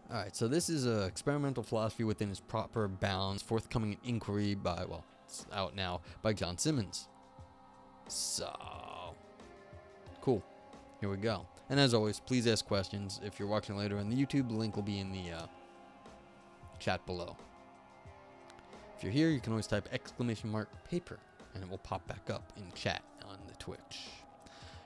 Alright, so this is experimental philosophy within its proper bounds, forthcoming in inquiry by, well, it's out now, by John Symons. So, cool. Here we go. And as always, please ask questions. If you're watching later on the YouTube, the link will be in the chat below. If you're here, you can always type !paper, and it will pop back up in chat on the Twitch.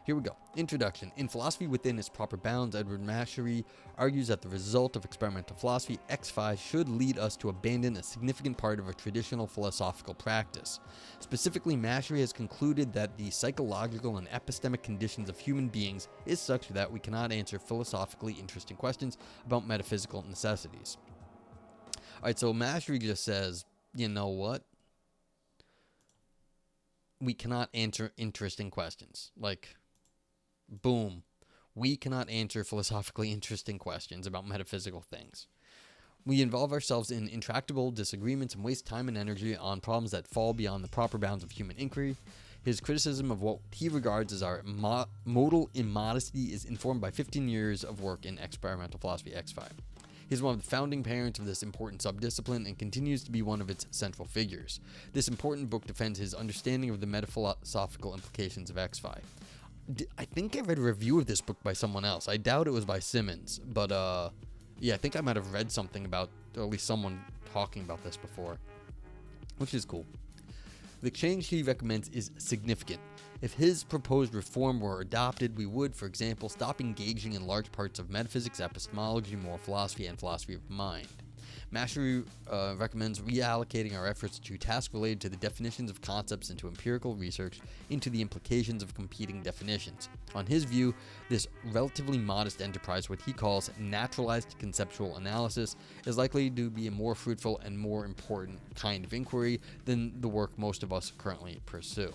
Here we go. Introduction. In Philosophy Within Its Proper Bounds, Edward Maschery argues that the result of experimental philosophy, X5, should lead us to abandon a significant part of a traditional philosophical practice. Specifically, Maschery has concluded that the psychological and epistemic conditions of human beings is such that we cannot answer philosophically interesting questions about metaphysical necessities. Alright, so Maschery just says, you know what? We cannot answer interesting questions. Like, boom. We cannot answer philosophically interesting questions about metaphysical things. We involve ourselves in intractable disagreements and waste time and energy on problems that fall beyond the proper bounds of human inquiry. His criticism of what he regards as our modal immodesty is informed by 15 years of work in experimental philosophy, X5. He is one of the founding parents of this important subdiscipline and continues to be one of its central figures. This important book defends his understanding of the metaphilosophical implications of X5. I think I read a review of this book by someone else. I doubt it was by Symons, but yeah, I think I might have read something about, or at least someone talking about this before, which is cool. The change he recommends is significant. If his proposed reform were adopted, we would, for example, stop engaging in large parts of metaphysics, epistemology, moral philosophy, and philosophy of mind. Maschery recommends reallocating our efforts to tasks related to the definitions of concepts and to empirical research into the implications of competing definitions. On his view, this relatively modest enterprise, what he calls naturalized conceptual analysis, is likely to be a more fruitful and more important kind of inquiry than the work most of us currently pursue.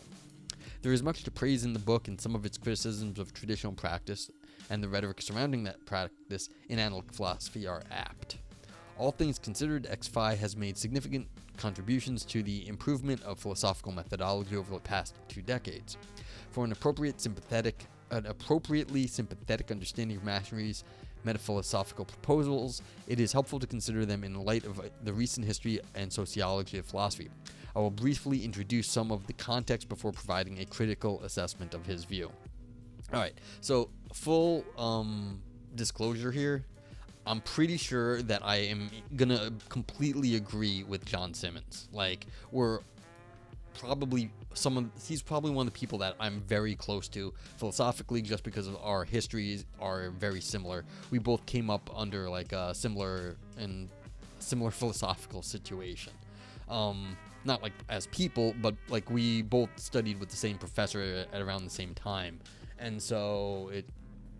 There is much to praise in the book, and some of its criticisms of traditional practice and the rhetoric surrounding that practice in analytic philosophy are apt. All things considered, X5 has made significant contributions to the improvement of philosophical methodology over the past 2 decades. For an appropriately sympathetic understanding of Maschery's metaphilosophical proposals, it is helpful to consider them in light of the recent history and sociology of philosophy. I will briefly introduce some of the context before providing a critical assessment of his view. Alright, so full disclosure here. I'm pretty sure that I am gonna completely agree with John Symons. Like, he's probably one of the people that I'm very close to philosophically, just because of our histories are very similar. We both came up under like a similar philosophical situation. Not like as people, but like we both studied with the same professor at around the same time. And so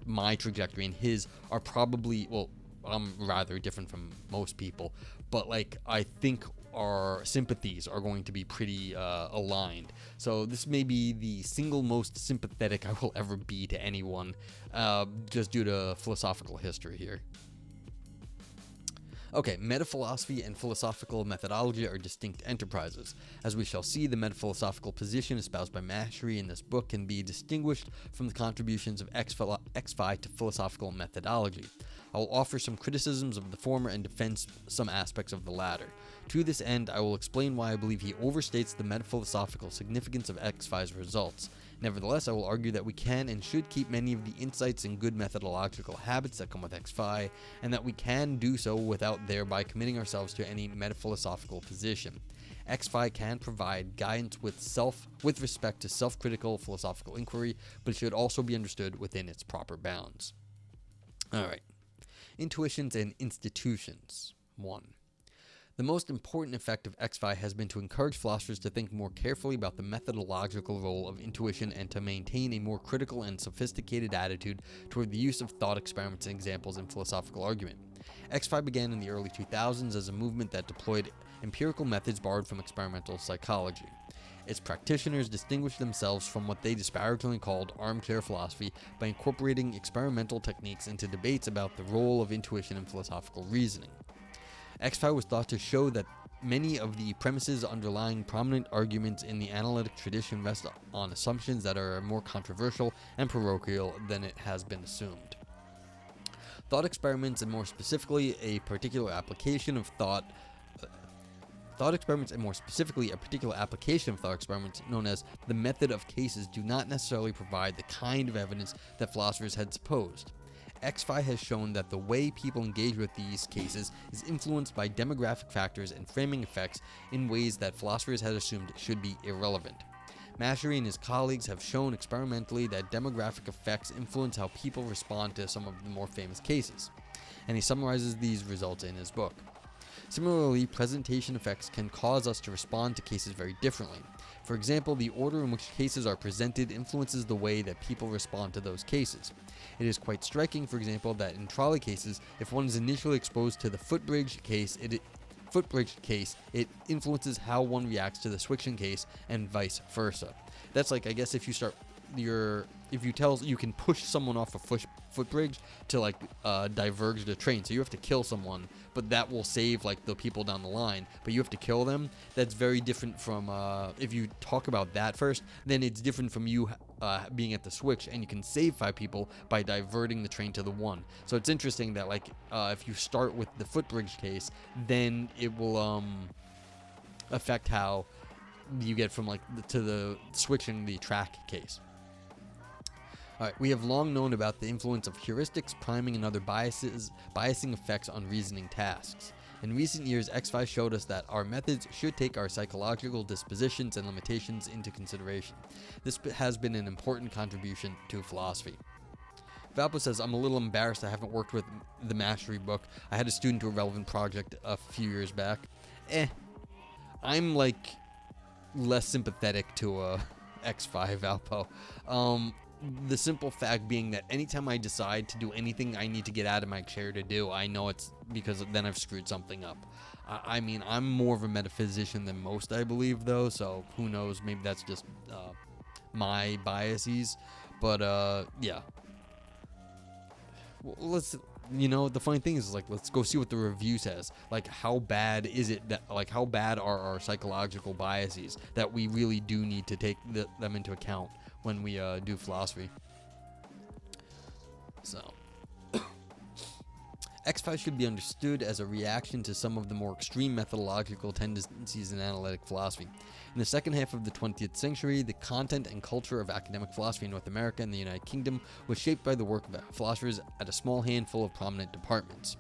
my trajectory and his are probably, well, I'm rather different from most people, but like I think our sympathies are going to be pretty aligned. So this may be the single most sympathetic I will ever be to anyone, just due to philosophical history here. Okay, metaphilosophy and philosophical methodology are distinct enterprises. As we shall see, the metaphilosophical position espoused by Maschery in this book can be distinguished from the contributions of X5 to philosophical methodology. I will offer some criticisms of the former and defend some aspects of the latter. To this end, I will explain why I believe he overstates the metaphilosophical significance of X5's results. Nevertheless, I will argue that we can and should keep many of the insights and good methodological habits that come with X5, and that we can do so without thereby committing ourselves to any metaphilosophical position. X5 can provide guidance with respect to self-critical philosophical inquiry, but it should also be understood within its proper bounds. Alright. Intuitions and institutions. 1. The most important effect of X5 has been to encourage philosophers to think more carefully about the methodological role of intuition and to maintain a more critical and sophisticated attitude toward the use of thought experiments and examples in philosophical argument. X5 began in the early 2000s as a movement that deployed empirical methods borrowed from experimental psychology. Its practitioners distinguished themselves from what they disparagingly called armchair philosophy by incorporating experimental techniques into debates about the role of intuition in philosophical reasoning. X5 was thought to show that many of the premises underlying prominent arguments in the analytic tradition rest on assumptions that are more controversial and parochial than it has been assumed. Thought experiments, and more specifically a particular application of thought experiments, and more specifically a particular application of thought experiments known as the method of cases, do not necessarily provide the kind of evidence that philosophers had supposed. X-Fi has shown that the way people engage with these cases is influenced by demographic factors and framing effects in ways that philosophers had assumed should be irrelevant. Mashry and his colleagues have shown experimentally that demographic effects influence how people respond to some of the more famous cases, and he summarizes these results in his book. Similarly, presentation effects can cause us to respond to cases very differently. For example, the order in which cases are presented influences the way that people respond to those cases. It is quite striking, for example, that in trolley cases, if one is initially exposed to the footbridge case, it influences how one reacts to the switching case, and vice versa. That's like, I guess, if you can push someone off a footbridge to diverge the train, so you have to kill someone, but that will save the people down the line, but you have to kill them. That's very different from if you talk about that first, then it's different from you being at the switch and you can save 5 people by diverting the train to the one. So it's interesting that if you start with the footbridge case, then it will affect how you get from to the switching the track case. Alright, we have long known about the influence of heuristics, priming, and other biasing effects on reasoning tasks. In recent years, X-Fi showed us that our methods should take our psychological dispositions and limitations into consideration. This has been an important contribution to philosophy. Valpo says, I'm a little embarrassed I haven't worked with the Mashry book. I had a student do a relevant project a few years back. I'm less sympathetic to X-Fi, Valpo. The simple fact being that anytime I decide to do anything I need to get out of my chair to do, I know it's because then I've screwed something up. I mean, I'm more of a metaphysician than most, I believe, though, so who knows, maybe that's just my biases, but yeah. Well, the funny thing is, let's go see what the review says. How bad is it that, how bad are our psychological biases that we really do need to take them into account when we do philosophy. So, X-Fi should be understood as a reaction to some of the more extreme methodological tendencies in analytic philosophy. In the second half of the 20th century, the content and culture of academic philosophy in North America and the United Kingdom was shaped by the work of philosophers at a small handful of prominent departments.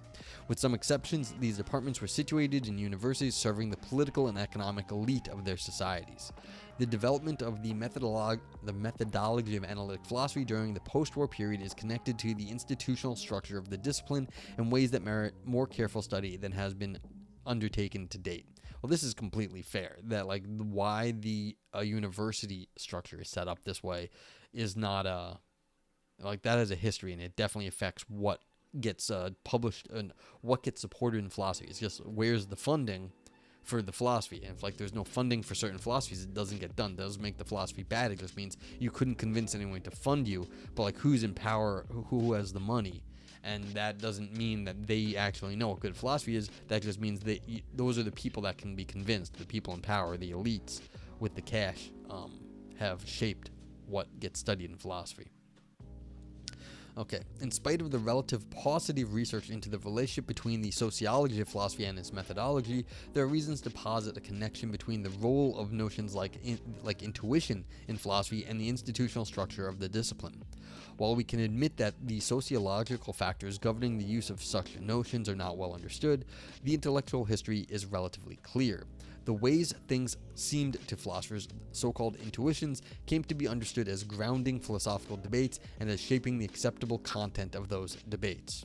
With some exceptions, these departments were situated in universities serving the political and economic elite of their societies. The development of the methodology of analytic philosophy during the post-war period is connected to the institutional structure of the discipline in ways that merit more careful study than has been undertaken to date. Well, this is completely fair. That why the university structure is set up this way is not that has a history, and it definitely affects what gets published and what gets supported in philosophy. It's just where's the funding for the philosophy, and if there's no funding for certain philosophies, it doesn't get done. It doesn't make the philosophy bad. It just means you couldn't convince anyone to fund you, but who's in power, who has the money, and that doesn't mean that they actually know what good philosophy is. That just means that those are the people that can be convinced. The people in power, the elites with the cash, have shaped what gets studied in philosophy. Okay, in spite of the relative paucity of research into the relationship between the sociology of philosophy and its methodology, there are reasons to posit a connection between the role of notions like intuition in philosophy and the institutional structure of the discipline. While we can admit that the sociological factors governing the use of such notions are not well understood, the intellectual history is relatively clear. The ways things seemed to philosophers, so-called intuitions, came to be understood as grounding philosophical debates and as shaping the acceptable content of those debates.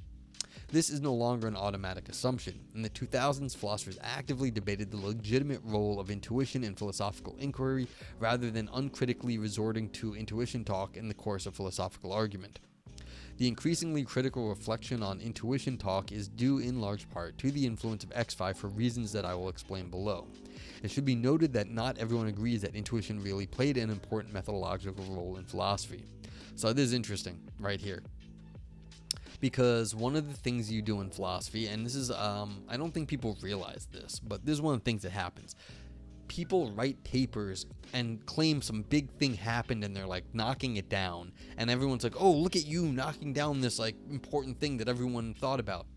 This is no longer an automatic assumption. In the 2000s, philosophers actively debated the legitimate role of intuition in philosophical inquiry rather than uncritically resorting to intuition talk in the course of philosophical argument. The increasingly critical reflection on intuition talk is due in large part to the influence of X-Fi for reasons that I will explain below. It should be noted that not everyone agrees that intuition really played an important methodological role in philosophy. So this is interesting right here. Because one of the things you do in philosophy, and this is, I don't think people realize this, but this is one of the things that happens. people write papers and claim some big thing happened and they're like knocking it down, and everyone's like, oh, look at you knocking down this like important thing that everyone thought about.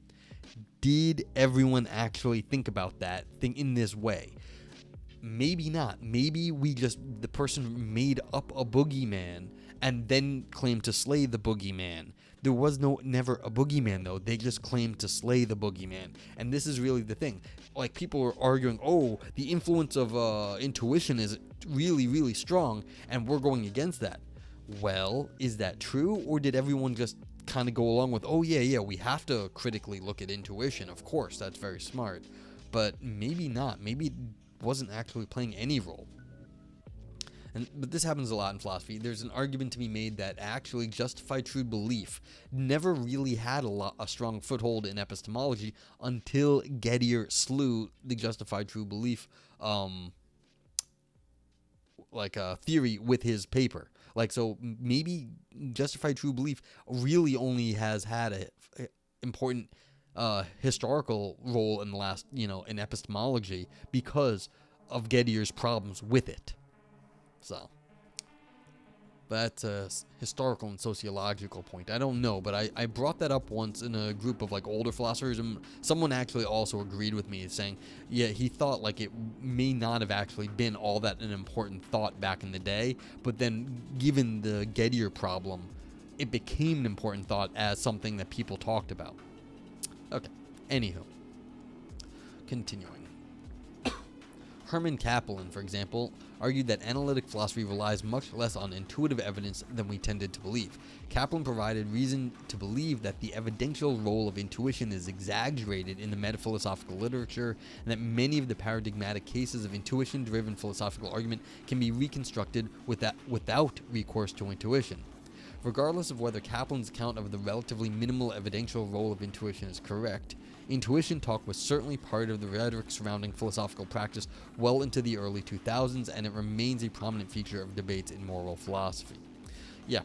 Did everyone actually think about that thing in this way? Maybe not. Maybe the person made up a boogeyman and then claimed to slay the boogeyman. There was never a boogeyman though. They just claimed to slay the boogeyman. And this is really the thing. Like, people are arguing, oh, the influence of intuition is really, really strong, and we're going against that. Well, is that true, or did everyone just kind of go along with, oh yeah, we have to critically look at intuition, of course, that's very smart, but maybe not. Maybe it wasn't actually playing any role. But this happens a lot in philosophy. There's an argument to be made that actually justified true belief never really had a strong foothold in epistemology until Gettier slew the justified true belief theory with his paper. Like, so maybe justified true belief really only has had a important historical role in the last, in epistemology because of Gettier's problems with it. So, that's a historical and sociological point. I don't know, but I brought that up once in a group of like older philosophers, and someone actually also agreed with me, saying, yeah, he thought like it may not have actually been all that an important thought back in the day, but then given the Gettier problem, it became an important thought as something that people talked about. Okay, anywho, continuing. Herman Kaplan, for example, argued that analytic philosophy relies much less on intuitive evidence than we tended to believe. Kaplan provided reason to believe that the evidential role of intuition is exaggerated in the metaphilosophical literature, and that many of the paradigmatic cases of intuition-driven philosophical argument can be reconstructed without recourse to intuition. Regardless of whether Kaplan's account of the relatively minimal evidential role of intuition is correct, intuition talk was certainly part of the rhetoric surrounding philosophical practice well into the early 2000s, and it remains a prominent feature of debates in moral philosophy. Yeah,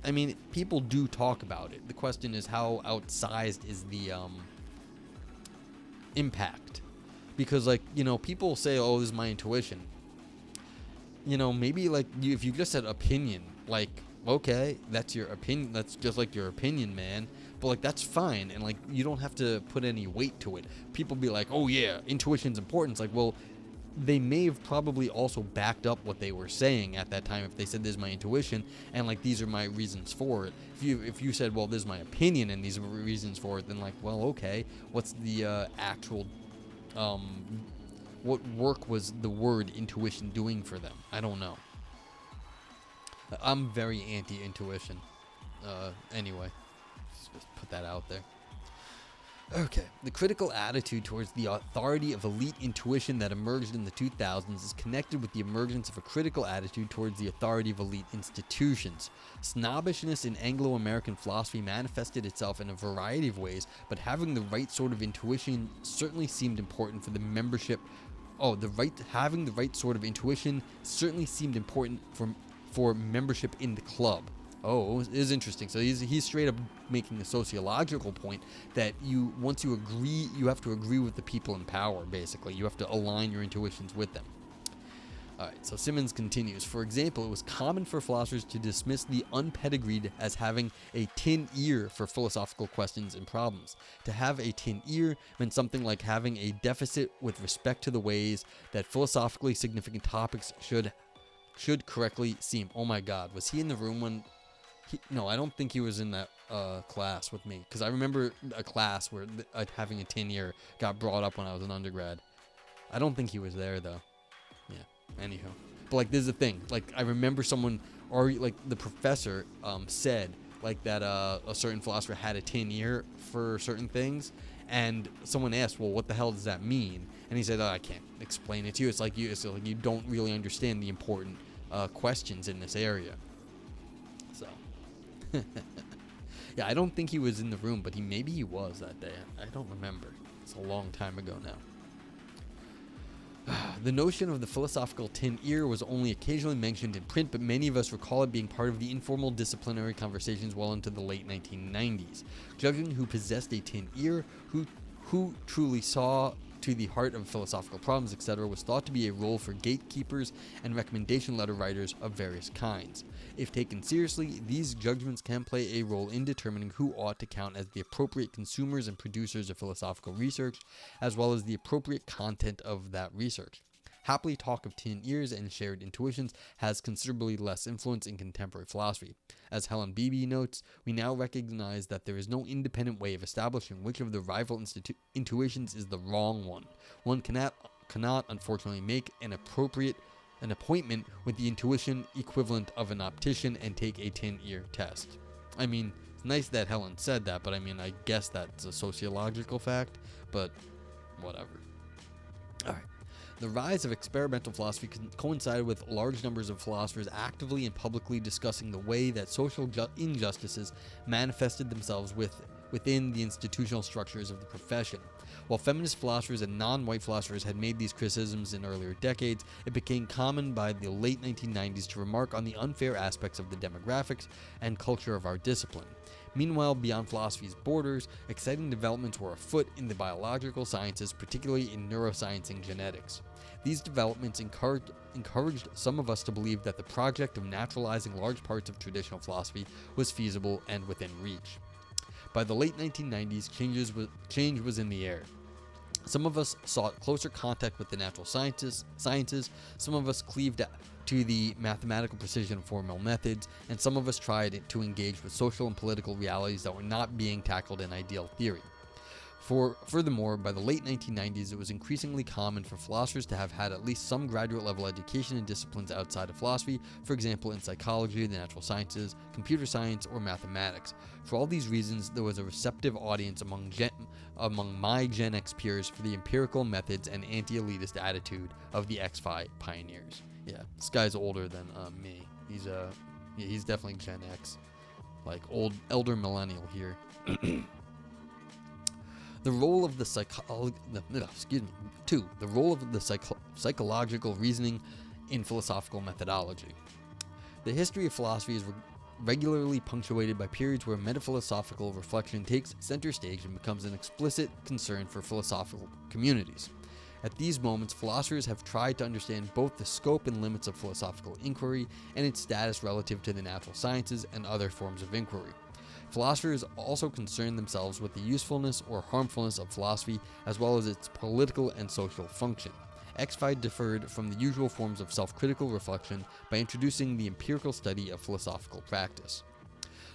I mean, people do talk about it. The question is, how outsized is the impact? Because, like, people say, oh, this is my intuition. Maybe, like, if you just said opinion, like, okay, that's your opinion. That's just like your opinion, man. But like, that's fine, and like, you don't have to put any weight to it. People be like, oh yeah, intuition's important. It's like, well, they may have probably also backed up what they were saying at that time if they said, this is my intuition, and like, these are my reasons for it. If you said, well, this is my opinion and these are reasons for it, then like, well, okay, what's the actual what work was the word intuition doing for them? I don't know. I'm very anti-intuition. Anyway, just put that out there. Okay. The critical attitude towards the authority of elite intuition that emerged in the 2000s is connected with the emergence of a critical attitude towards the authority of elite institutions. Snobbishness in Anglo-American philosophy manifested itself in a variety of ways, but having the right sort of intuition certainly seemed important for the membership. Having the right sort of intuition certainly seemed important for membership in the club. Oh, it is interesting. So he's straight up making a sociological point that once you agree, you have to agree with the people in power, basically. You have to align your intuitions with them. All right, so Symons continues. For example, it was common for philosophers to dismiss the unpedigreed as having a tin ear for philosophical questions and problems. To have a tin ear meant something like having a deficit with respect to the ways that philosophically significant topics should correctly seem. Oh my God, was he in the room when... No, I don't think he was in that class with me, because I remember a class where having a tin ear got brought up when I was an undergrad. I don't think he was there, though. Yeah, anyhow. But, like, this is the thing. Like, I remember someone, or, like, the professor said, like, that a certain philosopher had a tin ear for certain things, and someone asked, well, what the hell does that mean? And he said, oh, I can't explain it to you. It's like you don't really understand the important questions in this area. So, yeah, I don't think he was in the room, but maybe he was that day. I don't remember. It's a long time ago now. The notion of the philosophical tin ear was only occasionally mentioned in print, but many of us recall it being part of the informal disciplinary conversations well into the late 1990s. Judging who possessed a tin ear, who truly saw to the heart of philosophical problems, etc., was thought to be a role for gatekeepers and recommendation letter writers of various kinds. If taken seriously, these judgments can play a role in determining who ought to count as the appropriate consumers and producers of philosophical research, as well as the appropriate content of that research. Happily, talk of tin ears and shared intuitions has considerably less influence in contemporary philosophy. As Helen Beebe notes, we now recognize that there is no independent way of establishing which of the rival intuitions is the wrong one. One cannot unfortunately make an appointment with the intuition equivalent of an optician and take a tin ear test. I mean, it's nice that Helen said that, but I mean, I guess that's a sociological fact, but whatever. Alright. The rise of experimental philosophy coincided with large numbers of philosophers actively and publicly discussing the way that social injustices manifested themselves within the institutional structures of the profession. While feminist philosophers and non-white philosophers had made these criticisms in earlier decades, it became common by the late 1990s to remark on the unfair aspects of the demographics and culture of our discipline. Meanwhile, beyond philosophy's borders, exciting developments were afoot in the biological sciences, particularly in neuroscience and genetics. These developments encouraged some of us to believe that the project of naturalizing large parts of traditional philosophy was feasible and within reach. By the late 1990s, change was in the air. Some of us sought closer contact with the natural sciences, some of us cleaved to the mathematical precision of formal methods, and some of us tried to engage with social and political realities that were not being tackled in ideal theory. Furthermore, by the late 1990s, it was increasingly common for philosophers to have had at least some graduate level education in disciplines outside of philosophy, for example in psychology, the natural sciences, computer science, or mathematics. For all these reasons, there was a receptive audience among my Gen X peers for the empirical methods and anti-elitist attitude of the X-Fi pioneers. Yeah, this guy's older than me. He's definitely Gen X, like elder millennial here. The role of the psychological reasoning in philosophical methodology. The history of philosophy is regularly punctuated by periods where metaphilosophical reflection takes center stage and becomes an explicit concern for philosophical communities. At these moments, philosophers have tried to understand both the scope and limits of philosophical inquiry and its status relative to the natural sciences and other forms of inquiry. Philosophers also concern themselves with the usefulness or harmfulness of philosophy, as well as its political and social function. X-Fi differed from the usual forms of self-critical reflection by introducing the empirical study of philosophical practice.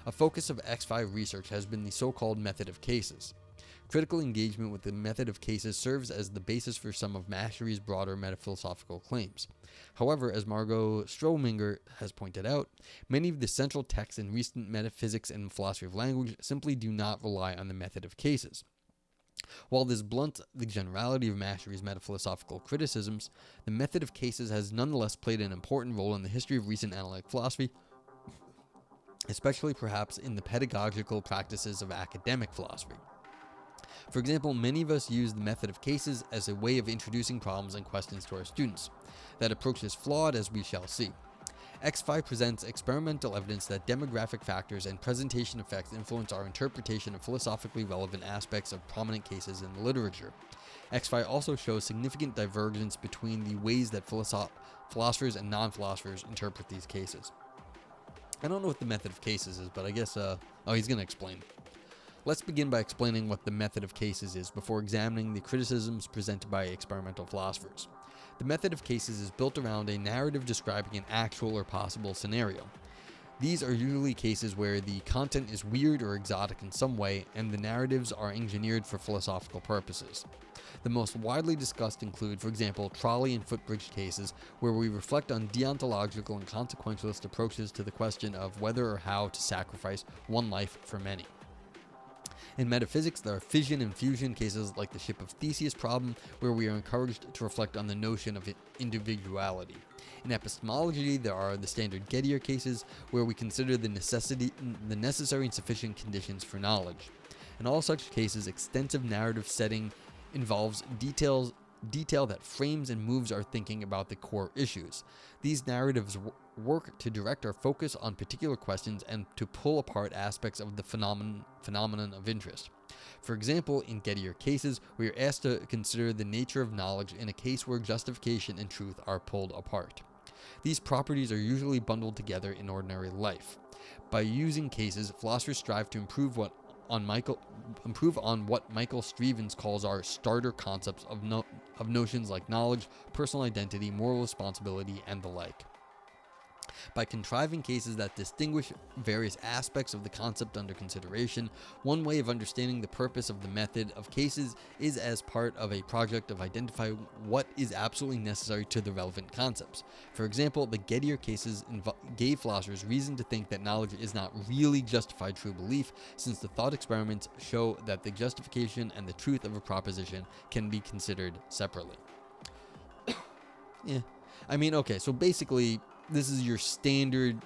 A focus of X-Fi research has been the so-called method of cases. Critical engagement with the method of cases serves as the basis for some of Mastery's broader metaphilosophical claims. However, as Margot Strominger has pointed out, many of the central texts in recent metaphysics and philosophy of language simply do not rely on the method of cases. While this blunts the generality of Mastery's metaphilosophical criticisms, the method of cases has nonetheless played an important role in the history of recent analytic philosophy, especially perhaps in the pedagogical practices of academic philosophy. For example, many of us use the method of cases as a way of introducing problems and questions to our students. That approach is flawed, as we shall see. X-Fi presents experimental evidence that demographic factors and presentation effects influence our interpretation of philosophically relevant aspects of prominent cases in the literature. X-Fi also shows significant divergence between the ways that philosophers and non-philosophers interpret these cases. I don't know what the method of cases is, but I guess, he's going to explain. Let's begin by explaining what the method of cases is before examining the criticisms presented by experimental philosophers. The method of cases is built around a narrative describing an actual or possible scenario. These are usually cases where the content is weird or exotic in some way, and the narratives are engineered for philosophical purposes. The most widely discussed include, for example, trolley and footbridge cases, where we reflect on deontological and consequentialist approaches to the question of whether or how to sacrifice one life for many. In metaphysics, there are fission and fusion cases like the ship of Theseus problem, where we are encouraged to reflect on the notion of individuality. In epistemology, there are the standard Gettier cases, where we consider the necessary and sufficient conditions for knowledge. In all such cases, extensive narrative setting involves details detail that frames and moves our thinking about the core issues. These narratives work to direct our focus on particular questions and to pull apart aspects of the phenomenon of interest. For example, in Get Your Cases, we are asked to consider the nature of knowledge in a case where justification and truth are pulled apart. These properties are usually bundled together in ordinary life. By using cases, philosophers strive to improve on what Michael Symons calls our starter concepts of notions like knowledge, personal identity, moral responsibility, and the like. By contriving cases that distinguish various aspects of the concept under consideration, one way of understanding the purpose of the method of cases is as part of a project of identifying what is absolutely necessary to the relevant concepts. For example, the Gettier cases gave philosophers reason to think that knowledge is not really justified true belief, since the thought experiments show that the justification and the truth of a proposition can be considered separately. Yeah. I mean, okay, so basically, this is your standard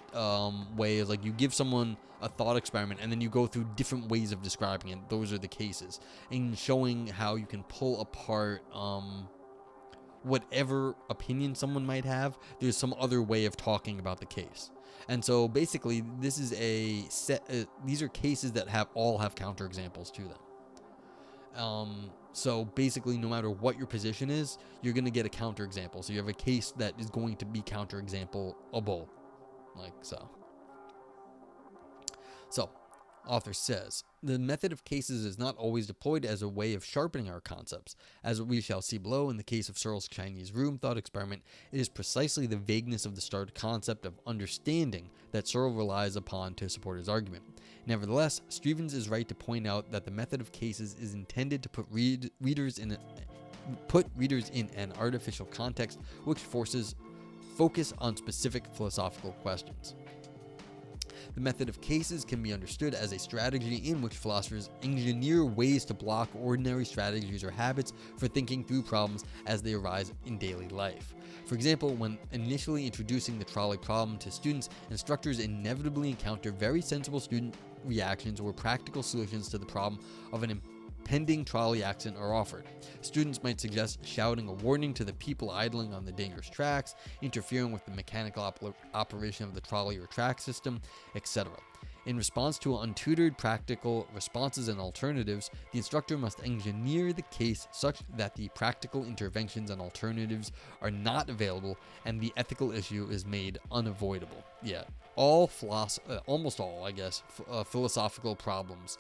way is like you give someone a thought experiment and then you go through different ways of describing it. Those are the cases, and showing how you can pull apart whatever opinion someone might have. There's some other way of talking about the case. And so basically this is a set, these are cases that all have counterexamples to them. So basically, no matter what your position is, you're going to get a counterexample. So you have a case that is going to be counterexample-able, like so. So, author says, the method of cases is not always deployed as a way of sharpening our concepts. As we shall see below, in the case of Searle's Chinese room thought experiment, it is precisely the vagueness of the starter concept of understanding that Searle relies upon to support his argument. Nevertheless, Symons is right to point out that the method of cases is intended to put readers in an artificial context which forces focus on specific philosophical questions. The method of cases can be understood as a strategy in which philosophers engineer ways to block ordinary strategies or habits for thinking through problems as they arise in daily life. For example, when initially introducing the trolley problem to students, instructors inevitably encounter very sensible student reactions where practical solutions to the problem of an impending trolley accident are offered. Students might suggest shouting a warning to the people idling on the dangerous tracks, interfering with the mechanical operation of the trolley or track system, etc. In response to untutored practical responses and alternatives, the instructor must engineer the case such that the practical interventions and alternatives are not available and the ethical issue is made unavoidable. Yeah, almost all, I guess, philosophical problems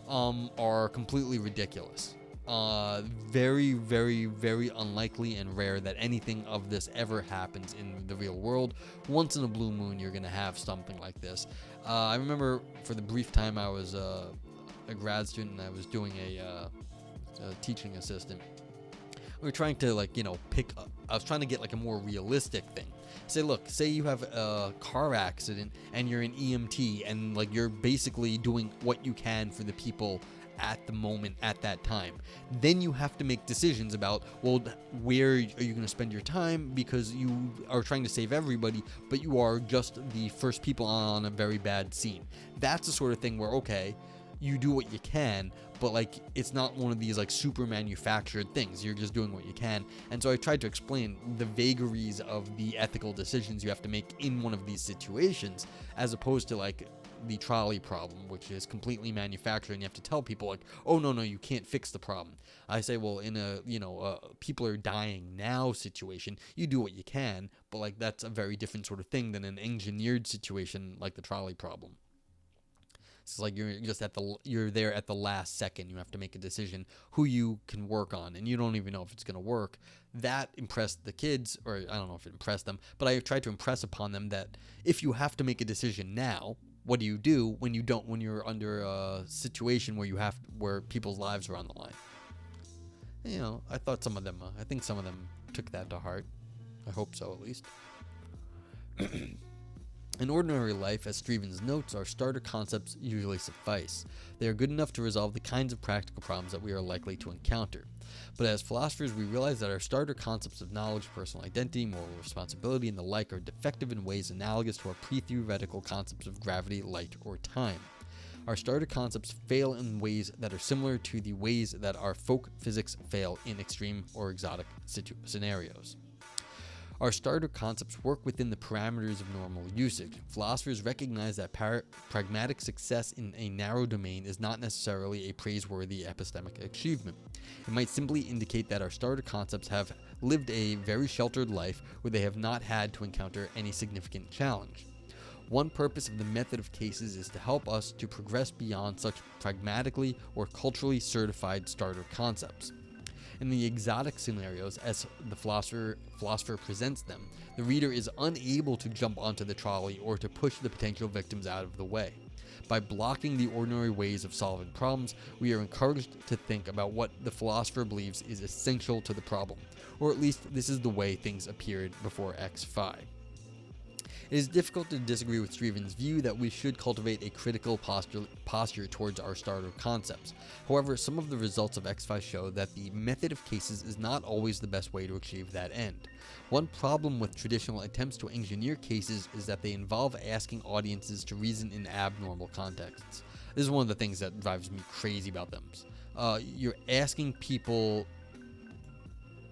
are completely ridiculous. Very, very, very unlikely and rare that anything of this ever happens in the real world. Once in a blue moon, you're going to have something like this. I remember for the brief time I was a grad student and I was doing a teaching assistant. We were trying to I was trying to get like a more realistic thing. Say, look, say you have a car accident and you're an EMT and like you're basically doing what you can for the people at the moment at that time. Then you have to make decisions about, well, where are you going to spend your time, because you are trying to save everybody, but you are just the first people on a very bad scene. That's the sort of thing where, okay, you do what you can, but like it's not one of these like super manufactured things. You're just doing what you can. And so I tried to explain the vagaries of the ethical decisions you have to make in one of these situations, as opposed to like the trolley problem, which is completely manufactured, and you have to tell people like, oh no, you can't fix the problem. I say, well, in a people are dying now situation, you do what you can, but like that's a very different sort of thing than an engineered situation like the trolley problem. It's like you're there at the last second. You have to make a decision who you can work on, and you don't even know if it's going to work. That impressed the kids, or I don't know if it impressed them, but I tried to impress upon them that if you have to make a decision now, what do you do when you're under a situation where people's lives are on the line? I think some of them took that to heart. I hope so, at least. In ordinary life, as Symons notes, our starter concepts usually suffice. They are good enough to resolve the kinds of practical problems that we are likely to encounter. But as philosophers, we realize that our starter concepts of knowledge, personal identity, moral responsibility, and the like are defective in ways analogous to our pre-theoretical concepts of gravity, light, or time. Our starter concepts fail in ways that are similar to the ways that our folk physics fail in extreme or exotic scenarios. Our starter concepts work within the parameters of normal usage. Philosophers recognize that pragmatic success in a narrow domain is not necessarily a praiseworthy epistemic achievement. It might simply indicate that our starter concepts have lived a very sheltered life where they have not had to encounter any significant challenge. One purpose of the method of cases is to help us to progress beyond such pragmatically or culturally certified starter concepts. In the exotic scenarios, as the philosopher presents them, the reader is unable to jump onto the trolley or to push the potential victims out of the way. By blocking the ordinary ways of solving problems, we are encouraged to think about what the philosopher believes is essential to the problem, or at least this is the way things appeared before X5. It is difficult to disagree with Symons' view that we should cultivate a critical posture towards our starter concepts. However, some of the results of X5 show that the method of cases is not always the best way to achieve that end. One problem with traditional attempts to engineer cases is that they involve asking audiences to reason in abnormal contexts. This is one of the things that drives me crazy about them. You're asking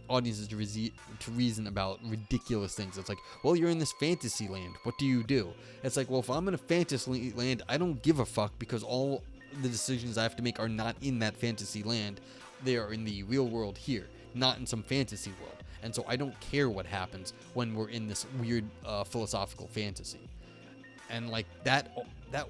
audiences to reason about ridiculous things. It's like, well, you're in this fantasy land. What do you do? It's like, well, if I'm in a fantasy land, I don't give a fuck because all the decisions I have to make are not in that fantasy land. They are in the real world here, not in some fantasy world. And so I don't care what happens when we're in this weird philosophical fantasy. And like that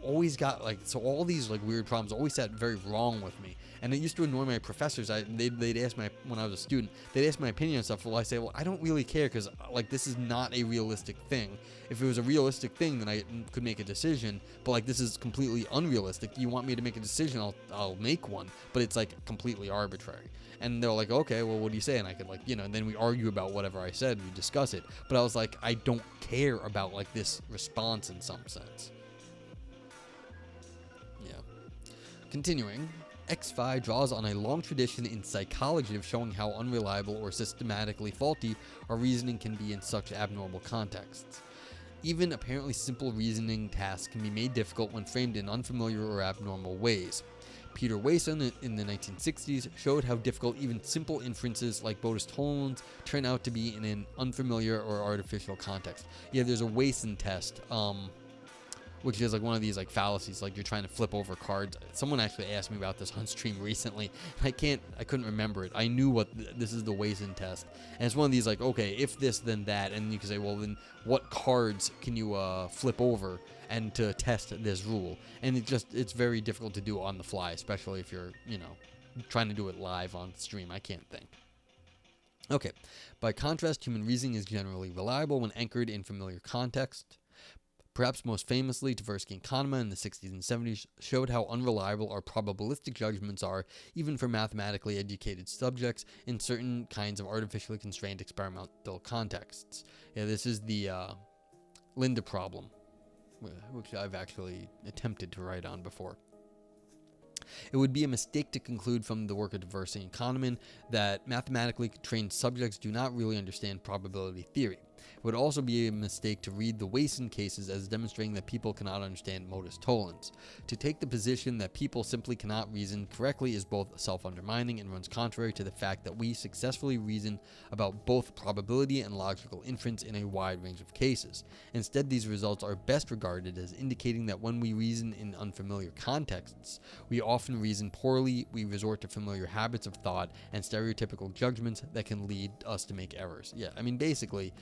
always got like, so all these like weird problems always sat very wrong with me. And it used to annoy my professors. They'd ask when I was a student, they'd ask my opinion on stuff. Well, I say, well, I don't really care because like this is not a realistic thing. If it was a realistic thing, then I could make a decision. But like this is completely unrealistic. You want me to make a decision, I'll make one. But it's like completely arbitrary. And they're like, okay, well, what do you say? And I could like, and then we argue about whatever I said. We discuss it. But I was like, I don't care about like this response in some sense. Yeah. Continuing. X5 draws on a long tradition in psychology of showing how unreliable or systematically faulty our reasoning can be in such abnormal contexts. Even apparently simple reasoning tasks can be made difficult when framed in unfamiliar or abnormal ways. Peter Wason in the 1960s showed how difficult even simple inferences like Bottas-Tollens turn out to be in an unfamiliar or artificial context. Yeah, there's a Wason test, which is like one of these like fallacies, like you're trying to flip over cards. Someone actually asked me about this on stream recently. I couldn't remember it. I knew this is the Wason test, and it's one of these like, okay, if this then that, and you can say, well, then what cards can you flip over and to test this rule? And it's very difficult to do on the fly, especially if you're trying to do it live on stream. I can't think. Okay, by contrast, human reasoning is generally reliable when anchored in familiar context. Perhaps most famously, Tversky and Kahneman in the 60s and 70s showed how unreliable our probabilistic judgments are, even for mathematically educated subjects, in certain kinds of artificially constrained experimental contexts. Yeah, this is the Linda problem, which I've actually attempted to write on before. It would be a mistake to conclude from the work of Tversky and Kahneman that mathematically trained subjects do not really understand probability theory. It would also be a mistake to read the Wason cases as demonstrating that people cannot understand Bottas-Tollens. To take the position that people simply cannot reason correctly is both self-undermining and runs contrary to the fact that we successfully reason about both probability and logical inference in a wide range of cases. Instead, these results are best regarded as indicating that when we reason in unfamiliar contexts, we often reason poorly, we resort to familiar habits of thought and stereotypical judgments that can lead us to make errors. Yeah, I mean, basically,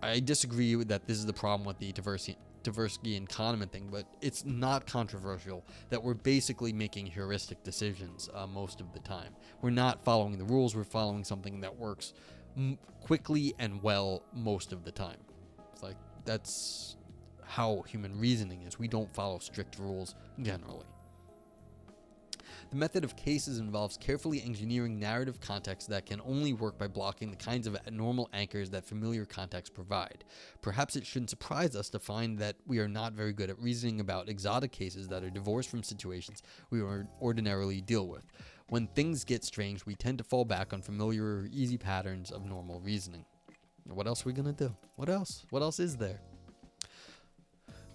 I disagree with that this is the problem with the Tversky and Kahneman thing, but it's not controversial that we're basically making heuristic decisions most of the time. We're not following the rules, we're following something that works quickly and well most of the time. It's like, that's how human reasoning is. We don't follow strict rules generally. The method of cases involves carefully engineering narrative context that can only work by blocking the kinds of normal anchors that familiar contexts provide. Perhaps it shouldn't surprise us to find that we are not very good at reasoning about exotic cases that are divorced from situations we would ordinarily deal with. When things get strange, we tend to fall back on familiar or easy patterns of normal reasoning. What else are we going to do? What else? What else is there?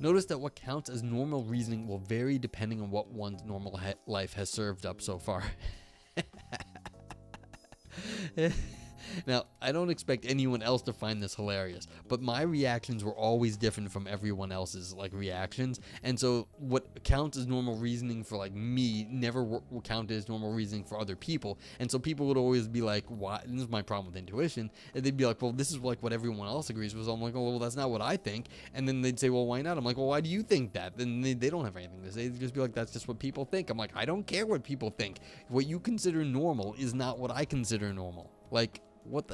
Notice that what counts as normal reasoning will vary depending on what one's normal life has served up so far. Now, I don't expect anyone else to find this hilarious, but my reactions were always different from everyone else's reactions, and so what counts as normal reasoning for me never counted as normal reasoning for other people, and so people would always be like, "Why?" And this is my problem with intuition. And they'd be like, "Well, this is what everyone else agrees with." So I'm like, "Oh, well, that's not what I think." And then they'd say, "Well, why not?" I'm like, "Well, why do you think that?" Then they don't have anything to say. They'd just be like, "That's just what people think." I'm like, "I don't care what people think. What you consider normal is not what I consider normal."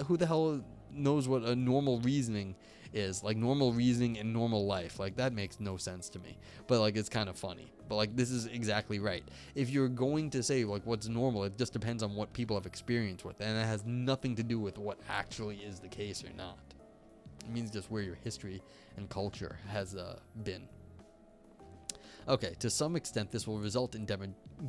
Who the hell knows what a normal reasoning is? Normal reasoning and normal life. That makes no sense to me. But it's kind of funny. But this is exactly right. If you're going to say what's normal, it just depends on what people have experience with, and it has nothing to do with what actually is the case or not. It means just where your history and culture has been. Okay, to some extent, this will result in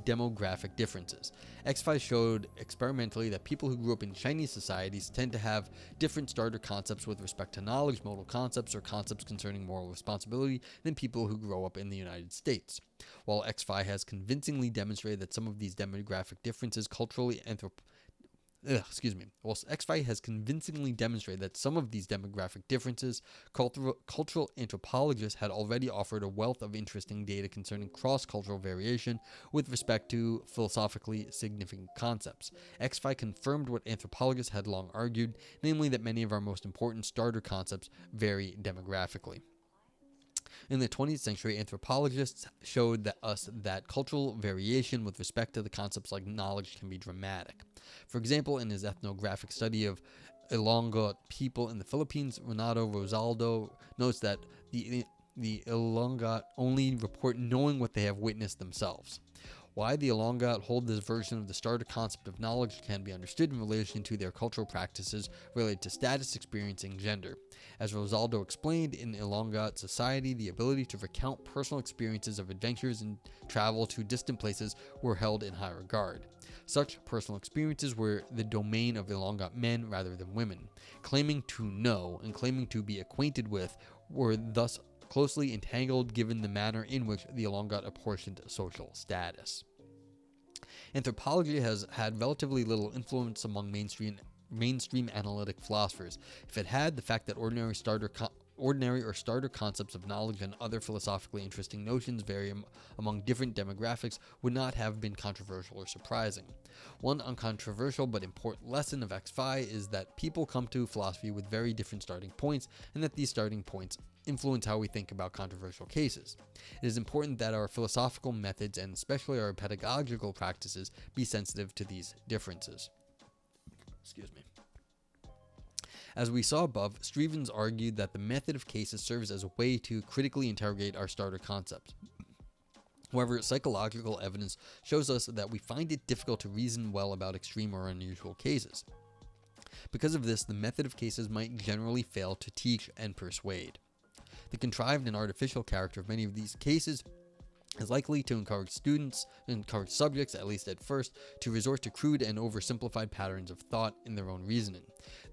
demographic differences. X-Files showed experimentally that people who grew up in Chinese societies tend to have different starter concepts with respect to knowledge, modal concepts, or concepts concerning moral responsibility than people who grow up in the United States. While X-Files has convincingly demonstrated that some of these demographic differences culturally X-Files has convincingly demonstrated that some of these demographic differences, cultural anthropologists had already offered a wealth of interesting data concerning cross-cultural variation with respect to philosophically significant concepts. X-Files confirmed what anthropologists had long argued, namely that many of our most important starter concepts vary demographically. In the 20th century, anthropologists showed that cultural variation with respect to the concepts like knowledge can be dramatic. For example, in his ethnographic study of Ilonggo people in the Philippines, Renato Rosaldo notes that the Ilonggo only report knowing what they have witnessed themselves. Why the Ilonggo hold this version of the starter concept of knowledge can be understood in relation to their cultural practices related to status, experience, and gender. As Rosaldo explained, in Ilonggo society, the ability to recount personal experiences of adventures and travel to distant places were held in high regard. Such personal experiences were the domain of Ilonggo men rather than women. Claiming to know and claiming to be acquainted with were thus closely entangled given the manner in which the Ilonggo apportioned social status. Anthropology has had relatively little influence among mainstream analytic philosophers. If it had, the fact that ordinary or starter concepts of knowledge and other philosophically interesting notions vary among different demographics would not have been controversial or surprising. One uncontroversial but important lesson of X-Files is that people come to philosophy with very different starting points, and that these starting points influence how we think about controversial cases. It is important that our philosophical methods, and especially our pedagogical practices, be sensitive to these differences. Excuse me. As we saw above, Symons argued that the method of cases serves as a way to critically interrogate our starter concepts. However, psychological evidence shows us that we find it difficult to reason well about extreme or unusual cases. Because of this, the method of cases might generally fail to teach and persuade. The contrived and artificial character of many of these cases is likely to encourage subjects, at least at first, to resort to crude and oversimplified patterns of thought in their own reasoning.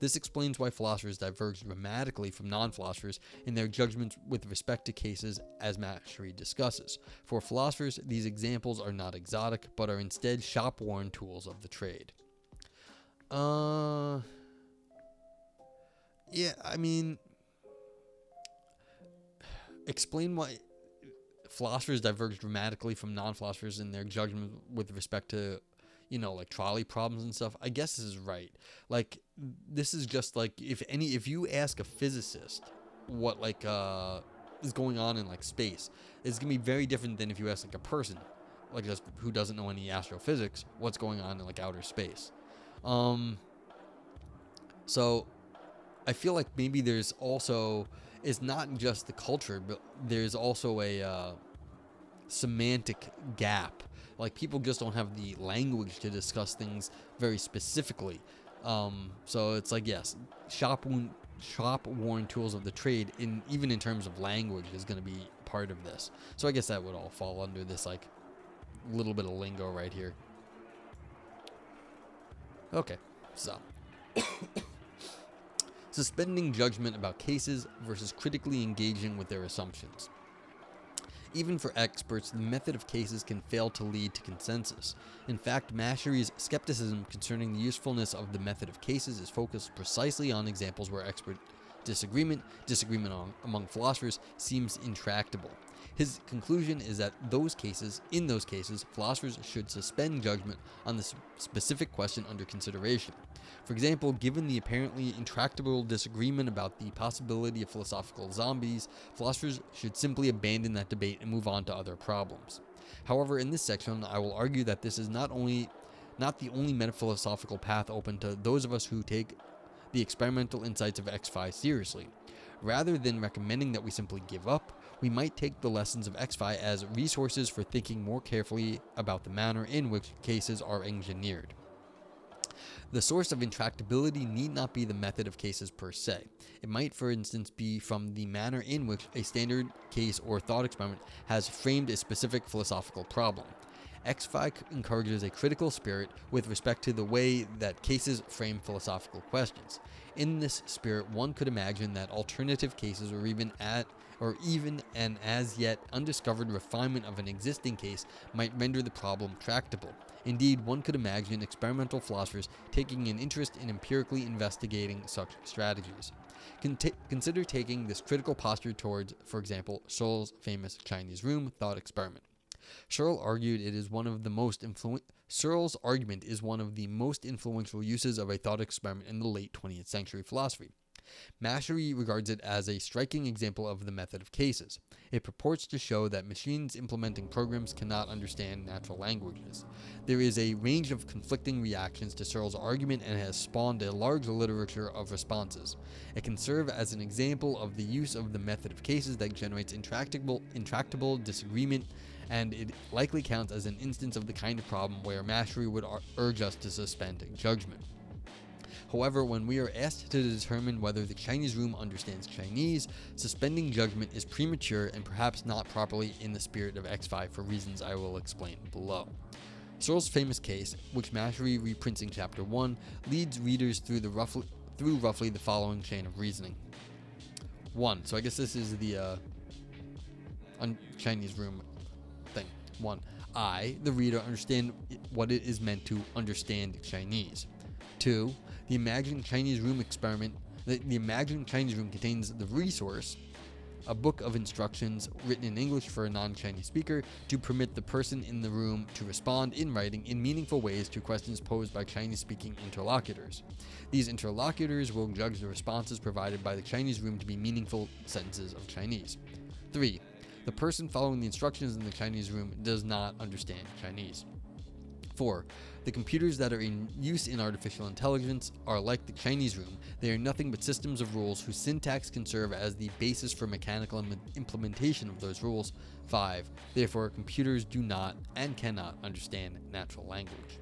This explains why philosophers diverge dramatically from non-philosophers in their judgments with respect to cases, as Mastery discusses. For philosophers, these examples are not exotic, but are instead shop-worn tools of the trade. Explain why philosophers diverge dramatically from non-philosophers in their judgment with respect to, trolley problems and stuff. I guess this is right. This is just if you ask a physicist what is going on in space, it's gonna be very different than if you ask a person just who doesn't know any astrophysics what's going on in outer space. So I feel like maybe there's also, it's not just the culture, but there's also a semantic gap. People just don't have the language to discuss things very specifically. So it's yes, shop-worn tools of the trade, even in terms of language, is going to be part of this. So I guess that would all fall under this little bit of lingo right here. Okay, so suspending judgment about cases versus critically engaging with their assumptions. Even for experts, the method of cases can fail to lead to consensus. In fact, Mashari's skepticism concerning the usefulness of the method of cases is focused precisely on examples where expert disagreement among philosophers, seems intractable. His conclusion is that in those cases, philosophers should suspend judgment on the specific question under consideration. For example, given the apparently intractable disagreement about the possibility of philosophical zombies, philosophers should simply abandon that debate and move on to other problems. However, in this section, I will argue that this is not the only metaphilosophical path open to those of us who take the experimental insights of X-Fi seriously. Rather than recommending that we simply give up, we might take the lessons of X-Fi as resources for thinking more carefully about the manner in which cases are engineered. The source of intractability need not be the method of cases per se. It might, for instance, be from the manner in which a standard case or thought experiment has framed a specific philosophical problem. X-Fi encourages a critical spirit with respect to the way that cases frame philosophical questions. In this spirit, one could imagine that alternative cases or even an as yet undiscovered refinement of an existing case might render the problem tractable. Indeed, one could imagine experimental philosophers taking an interest in empirically investigating such strategies. Consider taking this critical posture towards, for example, Searle's famous Chinese room thought experiment. Searle's argument is one of the most influential uses of a thought experiment in the late 20th century philosophy. Mashari regards it as a striking example of the method of cases. It purports to show that machines implementing programs cannot understand natural languages. There is a range of conflicting reactions to Searle's argument and has spawned a large literature of responses. It can serve as an example of the use of the method of cases that generates intractable disagreement, and it likely counts as an instance of the kind of problem where Mashari would urge us to suspend judgment. However, when we are asked to determine whether the Chinese room understands Chinese, suspending judgment is premature and perhaps not properly in the spirit of X-Fi for reasons I will explain below. Searle's famous case, which Mashari reprints in Chapter 1, leads readers through roughly the following chain of reasoning. 1. So I guess this is the Chinese room thing. 1. I, the reader, understand what it is meant to understand Chinese. 2. The imagined Chinese room contains the resource, a book of instructions written in English for a non-Chinese speaker to permit the person in the room to respond in writing in meaningful ways to questions posed by Chinese-speaking interlocutors. These interlocutors will judge the responses provided by the Chinese room to be meaningful sentences of Chinese. 3. The person following the instructions in the Chinese room does not understand Chinese. 4. The computers that are in use in artificial intelligence are like the Chinese room. They are nothing but systems of rules whose syntax can serve as the basis for mechanical implementation of those rules. 5. Therefore, computers do not and cannot understand natural language.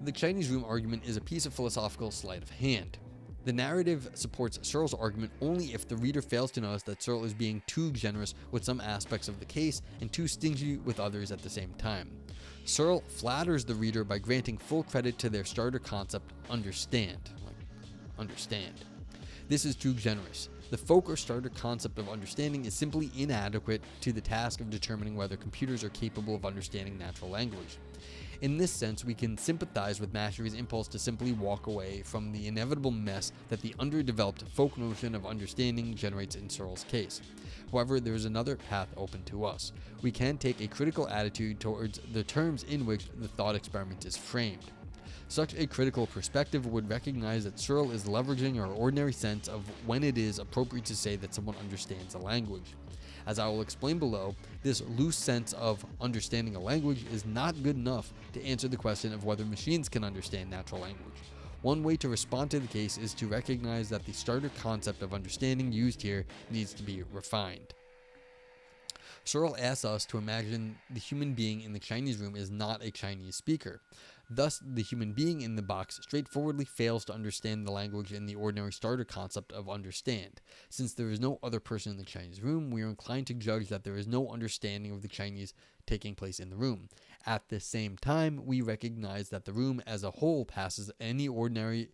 The Chinese room argument is a piece of philosophical sleight of hand. The narrative supports Searle's argument only if the reader fails to notice that Searle is being too generous with some aspects of the case and too stingy with others at the same time. Searle flatters the reader by granting full credit to their starter concept, understand. This is too generous. The folk or starter concept of understanding is simply inadequate to the task of determining whether computers are capable of understanding natural language. In this sense, we can sympathize with Mashari's impulse to simply walk away from the inevitable mess that the underdeveloped folk notion of understanding generates in Searle's case. However, there is another path open to us. We can take a critical attitude towards the terms in which the thought experiment is framed. Such a critical perspective would recognize that Searle is leveraging our ordinary sense of when it is appropriate to say that someone understands a language. As I will explain below, this loose sense of understanding a language is not good enough to answer the question of whether machines can understand natural language. One way to respond to the case is to recognize that the starter concept of understanding used here needs to be refined. Searle asks us to imagine the human being in the Chinese room is not a Chinese speaker. Thus, the human being in the box straightforwardly fails to understand the language in the ordinary starter concept of understand. Since there is no other person in the Chinese room, we are inclined to judge that there is no understanding of the Chinese taking place in the room. At the same time, we recognize that the room as a whole passes any ordinary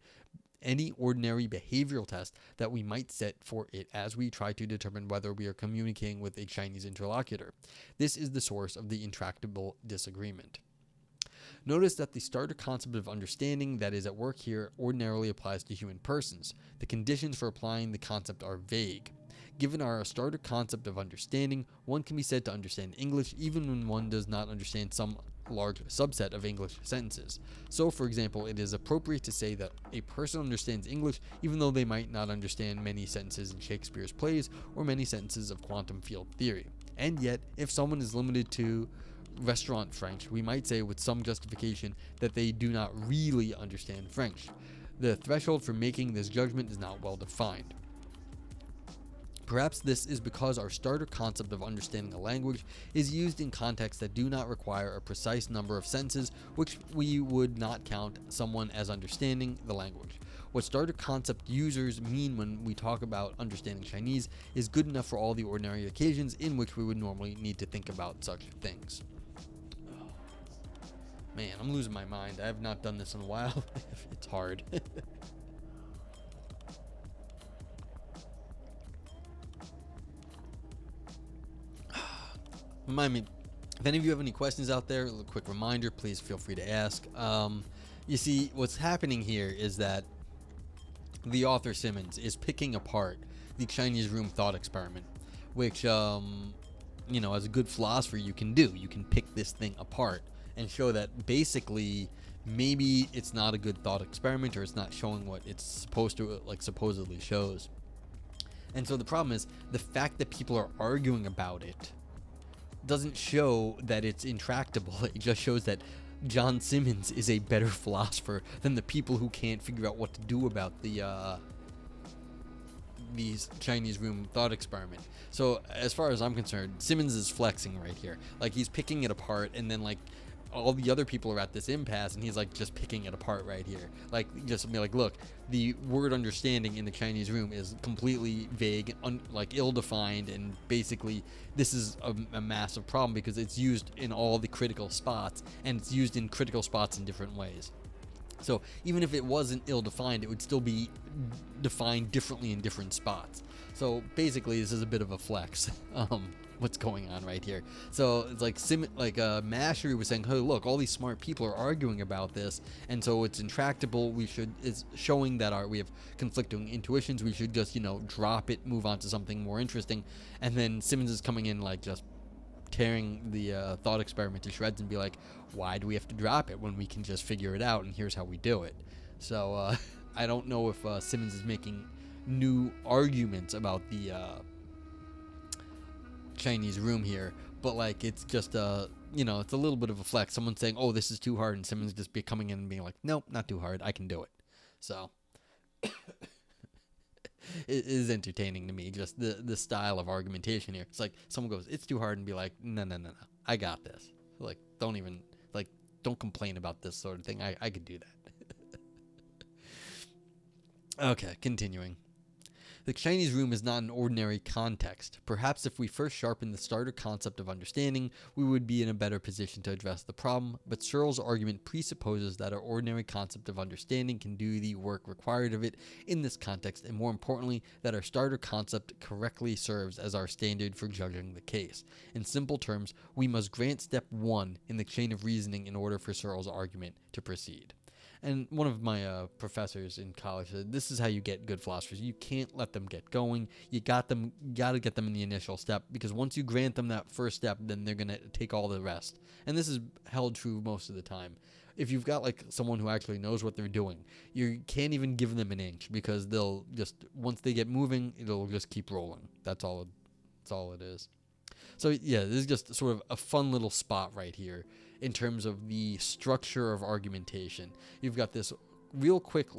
any ordinary behavioral test that we might set for it as we try to determine whether we are communicating with a Chinese interlocutor. This is the source of the intractable disagreement. Notice that the starter concept of understanding that is at work here ordinarily applies to human persons. The conditions for applying the concept are vague. Given our starter concept of understanding, one can be said to understand English even when one does not understand some large subset of English sentences. So, for example, it is appropriate to say that a person understands English even though they might not understand many sentences in Shakespeare's plays or many sentences of quantum field theory. And yet, if someone is limited to restaurant French, we might say with some justification that they do not really understand French. The threshold for making this judgment is not well defined. Perhaps this is because our starter concept of understanding a language is used in contexts that do not require a precise number of sentences, which we would not count someone as understanding the language. What starter concept users mean when we talk about understanding Chinese is good enough for all the ordinary occasions in which we would normally need to think about such things. Man, I'm losing my mind. I have not done this in a while. It's hard. Remind me, if any of you have any questions out there, a quick reminder, please feel free to ask. You see, what's happening here is that the author Symons is picking apart the Chinese room thought experiment, which, as a good philosopher, you can do. You can pick this thing apart and show that basically maybe it's not a good thought experiment, or it's not showing what it's supposed to, supposedly shows. And so the problem is the fact that people are arguing about it doesn't show that it's intractable. It just shows that John Symons is a better philosopher than the people who can't figure out what to do about these Chinese room thought experiment. So as far as I'm concerned, Symons is flexing right here. He's picking it apart, and then all the other people are at this impasse, and he's just picking it apart right here. Just be look, the word understanding in the Chinese room is completely vague, ill-defined, and basically this is a massive problem because it's used in all the critical spots, and it's used in critical spots in different ways. So even if it wasn't ill-defined, it would still be defined differently in different spots. So basically, this is a bit of a flex. What's going on right here? So it's Mashery was saying, hey, look, all these smart people are arguing about this, and so it's intractable. It's showing that we have conflicting intuitions. We should just drop it, move on to something more interesting. And then Symons is coming in just tearing the thought experiment to shreds and be like, why do we have to drop it when we can just figure it out, and here's how we do it? So I don't know if Symons is making new arguments about the Chinese room here, but it's just it's a little bit of a flex. Someone saying, oh, this is too hard, and Symons just be coming in and being like, nope, not too hard, I can do it. So it is entertaining to me, just the style of argumentation here. It's someone goes, it's too hard, and be like, no, I got this. Don't complain about this sort of thing. I could do that. Okay, continuing. The Chinese room is not an ordinary context. Perhaps if we first sharpened the starter concept of understanding, we would be in a better position to address the problem, but Searle's argument presupposes that our ordinary concept of understanding can do the work required of it in this context, and more importantly, that our starter concept correctly serves as our standard for judging the case. In simple terms, we must grant step 1 in the chain of reasoning in order for Searle's argument to proceed. And one of my professors in college said, this is how you get good philosophers. You can't let them get going. You got to get them in the initial step, because once you grant them that first step, then they're going to take all the rest. And this is held true most of the time. If you've got someone who actually knows what they're doing, you can't even give them an inch, because they'll just, once they get moving, it'll just keep rolling. That's all it is. So yeah, this is just sort of a fun little spot right here in terms of the structure of argumentation. You've got this real quick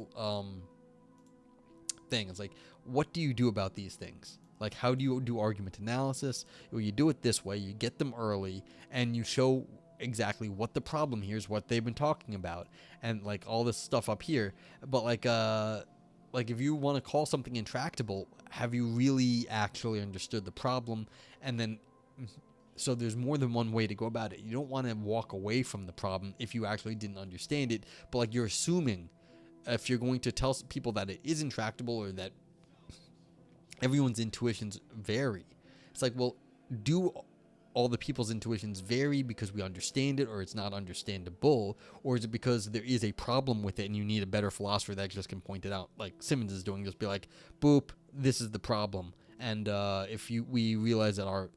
thing. It's what do you do about these things? How do you do argument analysis? Well, you do it this way. You get them early, and you show exactly what the problem here is, what they've been talking about, and all this stuff up here. But if you want to call something intractable, have you really actually understood the problem? And then so there's more than one way to go about it. You don't want to walk away from the problem if you actually didn't understand it, but you're assuming if you're going to tell people that it is intractable or that everyone's intuitions vary, it's like, well, do all the people's intuitions vary because we understand it or it's not understandable, or is it because there is a problem with it and you need a better philosopher that just can point it out, like Symons is doing, just be like, boop, this is the problem. And if we realize that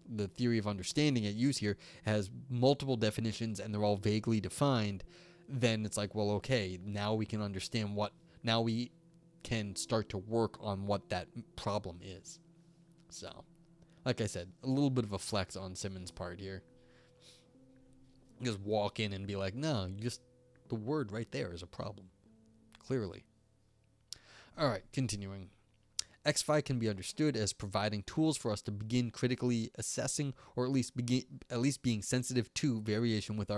the theory of understanding at use here has multiple definitions and they're all vaguely defined, then it's like, well, okay, now we can understand now we can start to work on what that problem is. So, like I said, a little bit of a flex on Symons' part here. Just walk in and be like, no, the word right there is a problem. Clearly. All right, continuing. X-Fi can be understood as providing tools for us to begin critically assessing, or at least being sensitive to variation with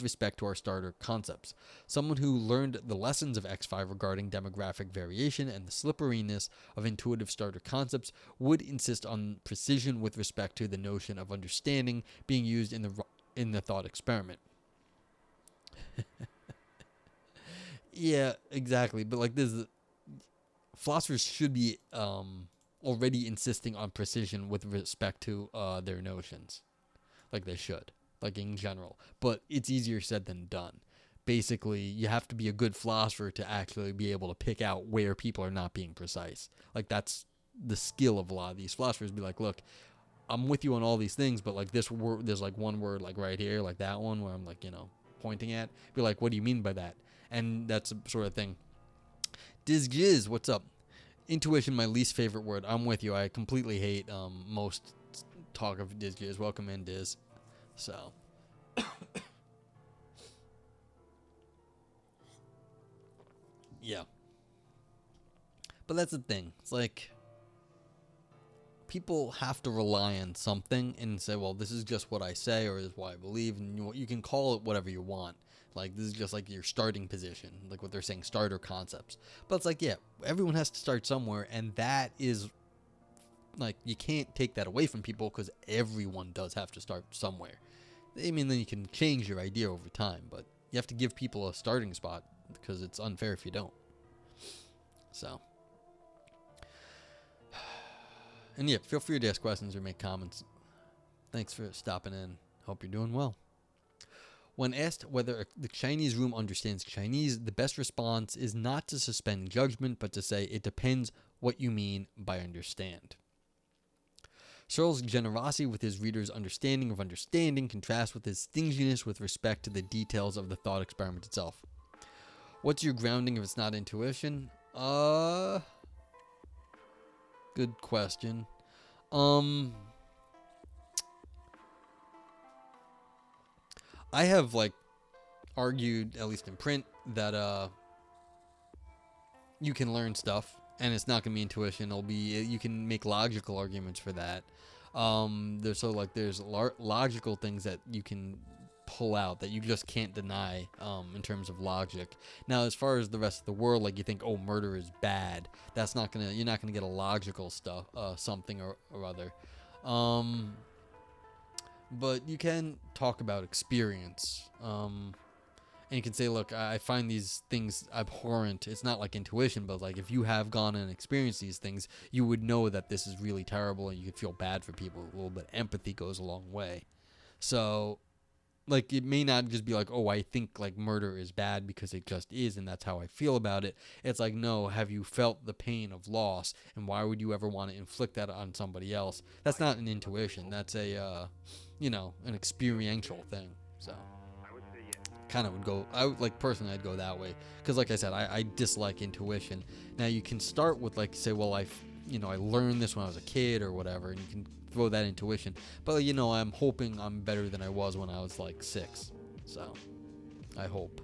respect to our starter concepts. Someone who learned the lessons of X-Fi regarding demographic variation and the slipperiness of intuitive starter concepts would insist on precision with respect to the notion of understanding being used in the thought experiment. Yeah, exactly. But like philosophers should be already insisting on precision with respect to their notions. Like they should. Like in general, but it's easier said than done. Basically, you have to be a good philosopher to actually be able to pick out where people are not being precise. Like that's the skill of a lot of these philosophers. Be like, look, I'm with you on all these things, but like this word, there's like one word like right here, like that one where I'm like, pointing at. Be like, what do you mean by that? And that's a sort of thing. Dizgiz, what's up? Intuition, my least favorite word. I'm with you. I completely hate most talk of Dizgiz. Welcome in, Diz. So, yeah. But that's the thing. It's like people have to rely on something and say, well, this is just what I say or this is what I believe. And you can call it whatever you want. Like, this is just like your starting position, like what they're saying, starter concepts. But it's like, yeah, everyone has to start somewhere. And that is like, you can't take that away from people because everyone does have to start somewhere. I mean, then you can change your idea over time, but you have to give people a starting spot because it's unfair if you don't. So, and yeah, feel free to ask questions or make comments. Thanks for stopping in. Hope you're doing well. When asked whether the Chinese room understands Chinese, the best response is not to suspend judgment, but to say it depends what you mean by understand. Searle's generosity with his readers' understanding of understanding contrasts with his stinginess with respect to the details of the thought experiment itself. What's your grounding if it's not intuition? Good question. I have argued, at least in print, that you can learn stuff and it's not gonna be intuition. You can make logical arguments for that. There's logical things that you can pull out that you just can't deny in terms of logic. Now, as far as the rest of the world, like you think, oh, murder is bad. You're not gonna get a logical stuff, something or other. But you can talk about experience. And you can say, look, I find these things abhorrent. It's not like intuition, but like if you have gone and experienced these things, you would know that this is really terrible and you could feel bad for people. A little bit of empathy goes a long way. So, like, it may not just be like, oh, I think like murder is bad because it just is and that's how I feel about it. It's like, no, have you felt the pain of loss and why would you ever want to inflict that on somebody else? That's not an intuition. That's an experiential thing. So kind of would go, personally I'd go that way because like I said, I dislike intuition. Now you can start with like say, well, I learned this when I was a kid or whatever, and you can throw that intuition, but I'm hoping I'm better than I was when I was like 6, so I hope.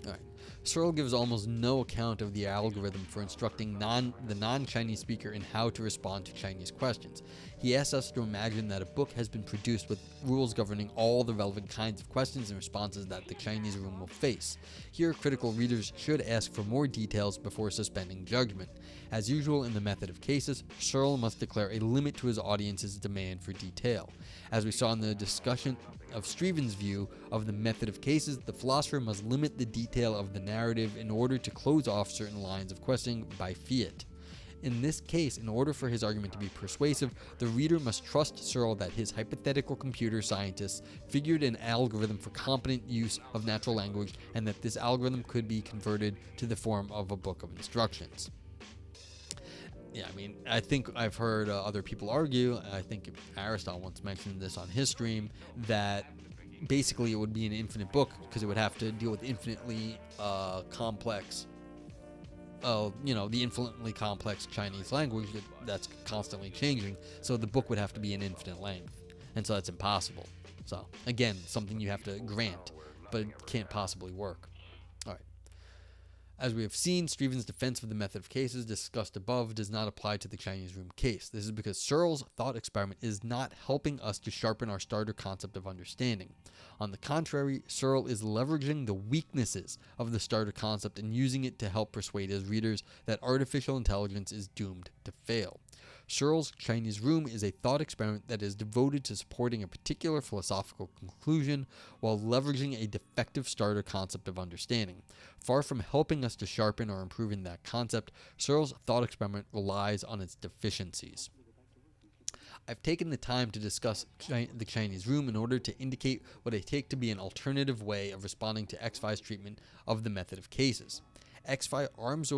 Alright, Searle gives almost no account of the algorithm for instructing the non-Chinese speaker in how to respond to Chinese questions. He asks us to imagine that a book has been produced with rules governing all the relevant kinds of questions and responses that the Chinese room will face. Here, critical readers should ask for more details before suspending judgment. As usual in the method of cases, Searle must declare a limit to his audience's demand for detail. As we saw in the discussion of Symons' view of the method of cases, the philosopher must limit the detail of the narrative in order to close off certain lines of questioning by fiat. In this case, in order for his argument to be persuasive, the reader must trust Searle that his hypothetical computer scientists figured an algorithm for competent use of natural language and that this algorithm could be converted to the form of a book of instructions. Yeah, I mean, I think I've heard other people argue, I think Aristotle once mentioned this on his stream, that basically it would be an infinite book because it would have to deal with infinitely complex the infinitely complex Chinese language that's constantly changing, so the book would have to be an infinite length, and so that's impossible. So, again, something you have to grant, but it can't possibly work. All right. As we have seen, Stevens' defense of the method of cases discussed above does not apply to the Chinese room case. This is because Searle's thought experiment is not helping us to sharpen our starter concept of understanding. On the contrary, Searle is leveraging the weaknesses of the starter concept and using it to help persuade his readers that artificial intelligence is doomed to fail. Searle's Chinese room is a thought experiment that is devoted to supporting a particular philosophical conclusion while leveraging a defective starter concept of understanding. Far from helping us to sharpen or improve in that concept, Searle's thought experiment relies on its deficiencies. I've taken the time to discuss the Chinese room in order to indicate what I take to be an alternative way of responding to X-Fi's treatment of the method of cases. X-Fi arms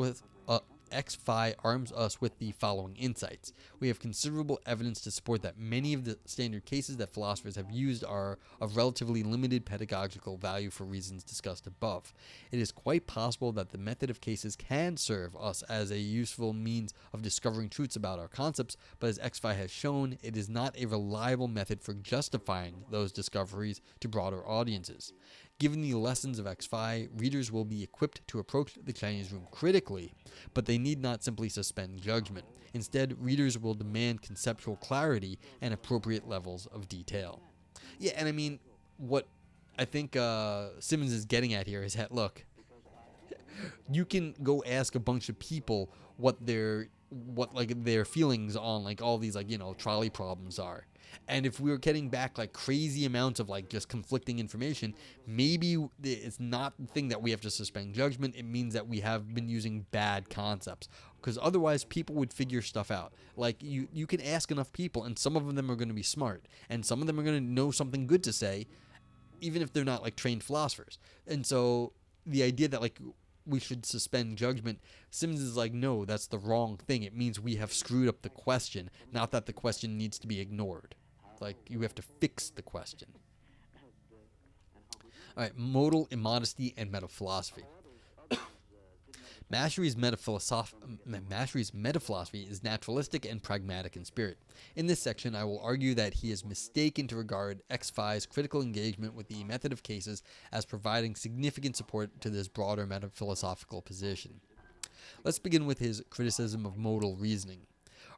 us with the following insights. We have considerable evidence to support that many of the standard cases that philosophers have used are of relatively limited pedagogical value for reasons discussed above. It is quite possible that the method of cases can serve us as a useful means of discovering truths about our concepts, but as X-Fi has shown, it is not a reliable method for justifying those discoveries to broader audiences. Given the lessons of X-Fi, readers will be equipped to approach the Chinese room critically, but they need not simply suspend judgment. Instead, readers will demand conceptual clarity and appropriate levels of detail. Yeah, and I mean, what I think Symons is getting at here is that, look, you can go ask a bunch of people what their feelings on like all these trolley problems are. And if we were getting back like crazy amounts of like just conflicting information, maybe it's not the thing that we have to suspend judgment. It means that we have been using bad concepts, because otherwise people would figure stuff out. Like you can ask enough people, and some of them are going to be smart, and some of them are going to know something good to say, even if they're not like trained philosophers. And so the idea that like we should suspend judgment, Symons is like, no, that's the wrong thing. It means we have screwed up the question, not that the question needs to be ignored. Like, you have to fix the question. All right, modal immodesty and metaphilosophy. Mastery's metaphilosophy is naturalistic and pragmatic in spirit. In this section, I will argue that he is mistaken to regard X-Fi's critical engagement with the method of cases as providing significant support to this broader metaphilosophical position. Let's begin with his criticism of modal reasoning.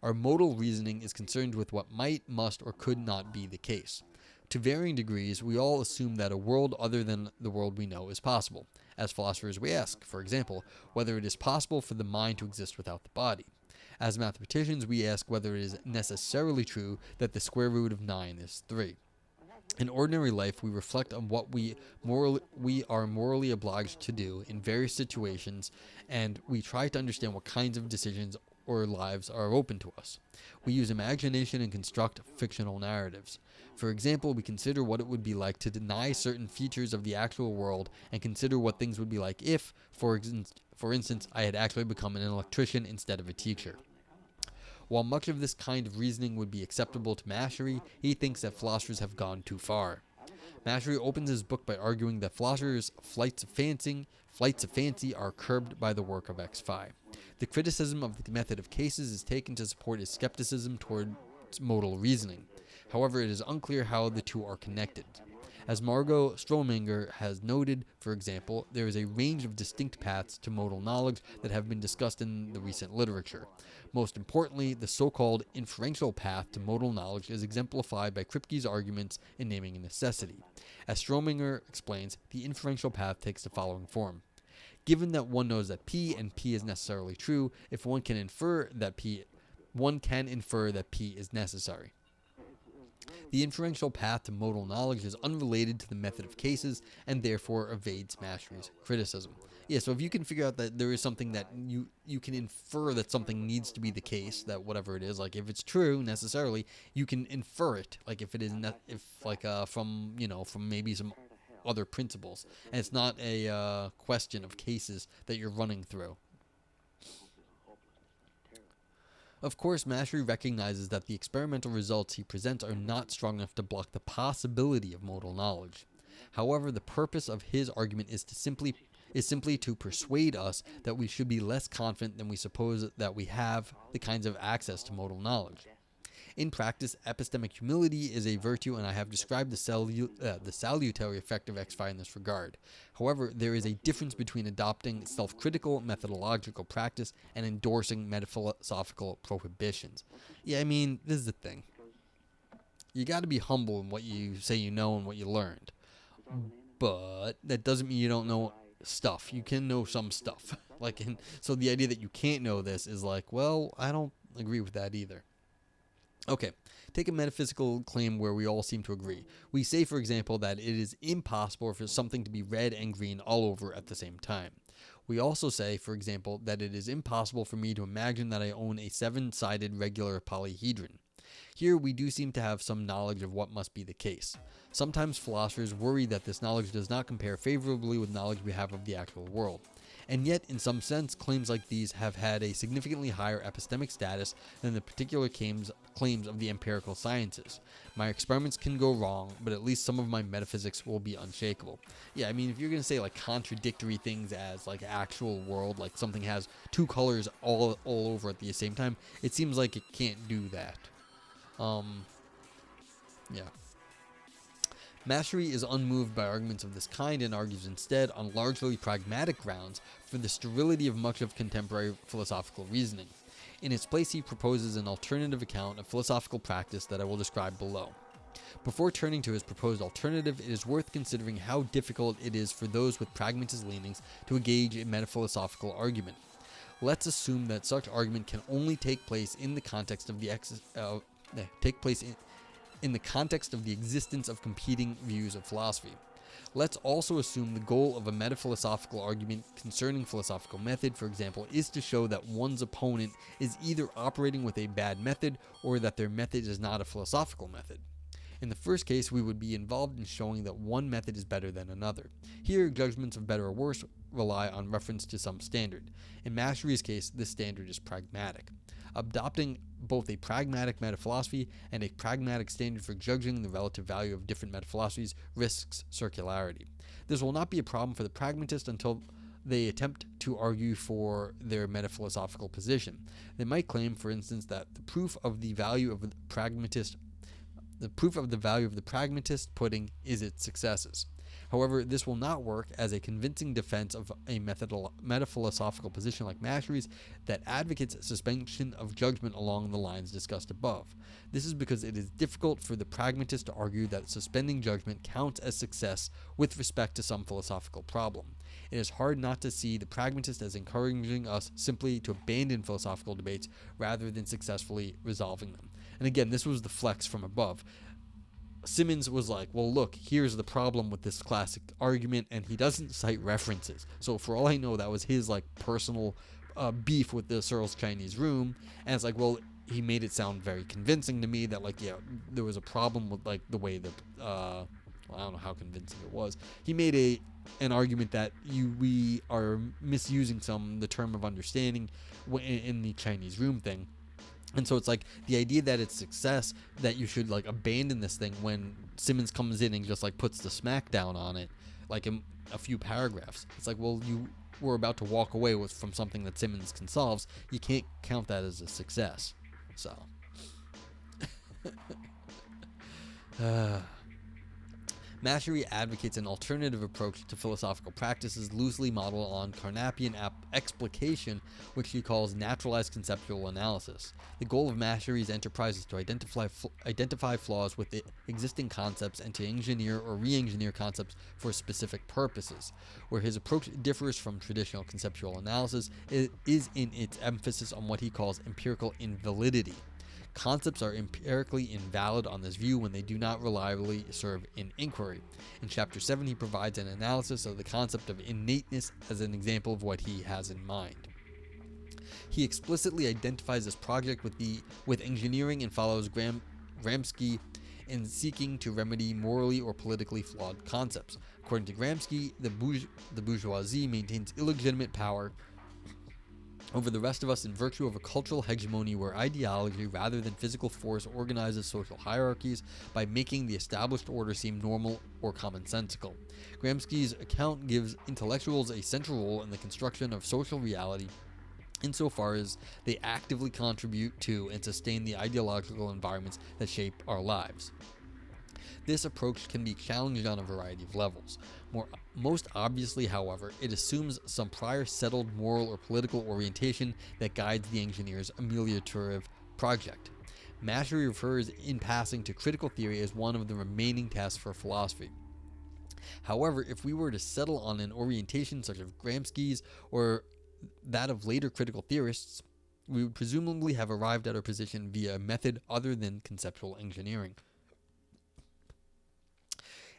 Our modal reasoning is concerned with what might, must, or could not be the case. To varying degrees, we all assume that a world other than the world we know is possible. As philosophers, we ask, for example, whether it is possible for the mind to exist without the body. As mathematicians, we ask whether it is necessarily true that the square root of 9 is 3. In ordinary life, we reflect on what we are morally obliged to do in various situations, and we try to understand what kinds of decisions or lives are open to us. We use imagination and construct fictional narratives. For example, we consider what it would be like to deny certain features of the actual world and consider what things would be like if, for instance, I had actually become an electrician instead of a teacher. While much of this kind of reasoning would be acceptable to Mastery, he thinks that philosophers have gone too far. Mastery opens his book by arguing that philosophers' flights of fancy are curbed by the work of X-Fi. The criticism of the method of cases is taken to support his skepticism towards modal reasoning. However, it is unclear how the two are connected. As Margot Strominger has noted, for example, there is a range of distinct paths to modal knowledge that have been discussed in the recent literature. Most importantly, the so-called inferential path to modal knowledge is exemplified by Kripke's arguments in naming a necessity. As Strominger explains, the inferential path takes the following form. Given that one knows that P and P is necessarily true, if one can infer that P is necessary. The inferential path to modal knowledge is unrelated to the method of cases and therefore evades Mastery's criticism. Yeah, so if you can figure out that there is something that you can infer that something needs to be the case, that whatever it is, like if it's true necessarily, you can infer it. Like if it is from maybe some other principles, and it's not a question of cases that you're running through. Of course, Mastery recognizes that the experimental results he presents are not strong enough to block the possibility of modal knowledge. However, the purpose of his argument is simply to persuade us that we should be less confident than we suppose that we have the kinds of access to modal knowledge. In practice, epistemic humility is a virtue, and I have described the salutary effect of X-Fi in this regard. However, there is a difference between adopting self-critical methodological practice and endorsing metaphilosophical prohibitions. Yeah, I mean, this is the thing. You got to be humble in what you say you know and what you learned. But that doesn't mean you don't know stuff. You can know some stuff. So the idea that you can't know this is like, well, I don't agree with that either. Okay, take a metaphysical claim where we all seem to agree. We say, for example, that it is impossible for something to be red and green all over at the same time. We also say, for example, that it is impossible for me to imagine that I own a 7-sided regular polyhedron. Here we do seem to have some knowledge of what must be the case. Sometimes philosophers worry that this knowledge does not compare favorably with knowledge we have of the actual world. And yet, in some sense, claims like these have had a significantly higher epistemic status than the particular claims of the empirical sciences. My experiments can go wrong, but at least some of my metaphysics will be unshakable. Yeah, I mean, if you're going to say, like, contradictory things as, like, actual world, like something has two colors all over at the same time, it seems like it can't do that. Yeah. Mastery is unmoved by arguments of this kind and argues instead on largely pragmatic grounds for the sterility of much of contemporary philosophical reasoning. In its place, he proposes an alternative account of philosophical practice that I will describe below. Before turning to his proposed alternative, it is worth considering how difficult it is for those with pragmatist leanings to engage in metaphilosophical argument. Let's assume that such argument can only take place in the context of the existence of competing views of philosophy. Let's also assume the goal of a metaphilosophical argument concerning philosophical method, for example, is to show that one's opponent is either operating with a bad method or that their method is not a philosophical method. In the first case, we would be involved in showing that one method is better than another. Here, judgments of better or worse rely on reference to some standard. In Mastery's case, this standard is pragmatic. Adopting both a pragmatic metaphilosophy and a pragmatic standard for judging the relative value of different metaphilosophies risks circularity. This will not be a problem for the pragmatist until they attempt to argue for their metaphilosophical position. They might claim, for instance, that the proof of the value of the pragmatist pudding is its successes. However, this will not work as a convincing defense of a metaphilosophical position like Mastery's that advocates suspension of judgment along the lines discussed above. This is because it is difficult for the pragmatist to argue that suspending judgment counts as success with respect to some philosophical problem. It is hard not to see the pragmatist as encouraging us simply to abandon philosophical debates rather than successfully resolving them. And again, this was the flex from above. Symons was like, well, look, here's the problem with this classic argument, and he doesn't cite references. So for all I know, that was his like personal beef with the Searle's Chinese Room, and it's like, well, he made it sound very convincing to me that like, yeah, there was a problem with like the way that I don't know how convincing it was. He made an argument that we are misusing the term of understanding in the Chinese Room thing. And so it's like the idea that it's success, that you should like abandon this thing when Symons comes in and just like puts the smack down on it, like in a few paragraphs. It's like, well, you were about to walk away from something that Symons can solve. You can't count that as a success. So Mastery advocates an alternative approach to philosophical practices loosely modeled on Carnapian explication, which he calls naturalized conceptual analysis. The goal of Mastery's enterprise is to identify flaws with the existing concepts and to engineer or re-engineer concepts for specific purposes. Where his approach differs from traditional conceptual analysis is in its emphasis on what he calls empirical invalidity. Concepts are empirically invalid on this view when they do not reliably serve in inquiry. In Chapter 7, he provides an analysis of the concept of innateness as an example of what he has in mind. He explicitly identifies this project with engineering and follows Gramsci in seeking to remedy morally or politically flawed concepts. According to Gramsci, the bourgeoisie maintains illegitimate power over the rest of us in virtue of a cultural hegemony where ideology rather than physical force organizes social hierarchies by making the established order seem normal or commonsensical. Gramsci's account gives intellectuals a central role in the construction of social reality insofar as they actively contribute to and sustain the ideological environments that shape our lives. This approach can be challenged on a variety of levels. Most obviously, however, it assumes some prior settled moral or political orientation that guides the engineer's ameliorative project. Mastery refers in passing to critical theory as one of the remaining tasks for philosophy. However, if we were to settle on an orientation such as Gramsci's or that of later critical theorists, we would presumably have arrived at our position via a method other than conceptual engineering.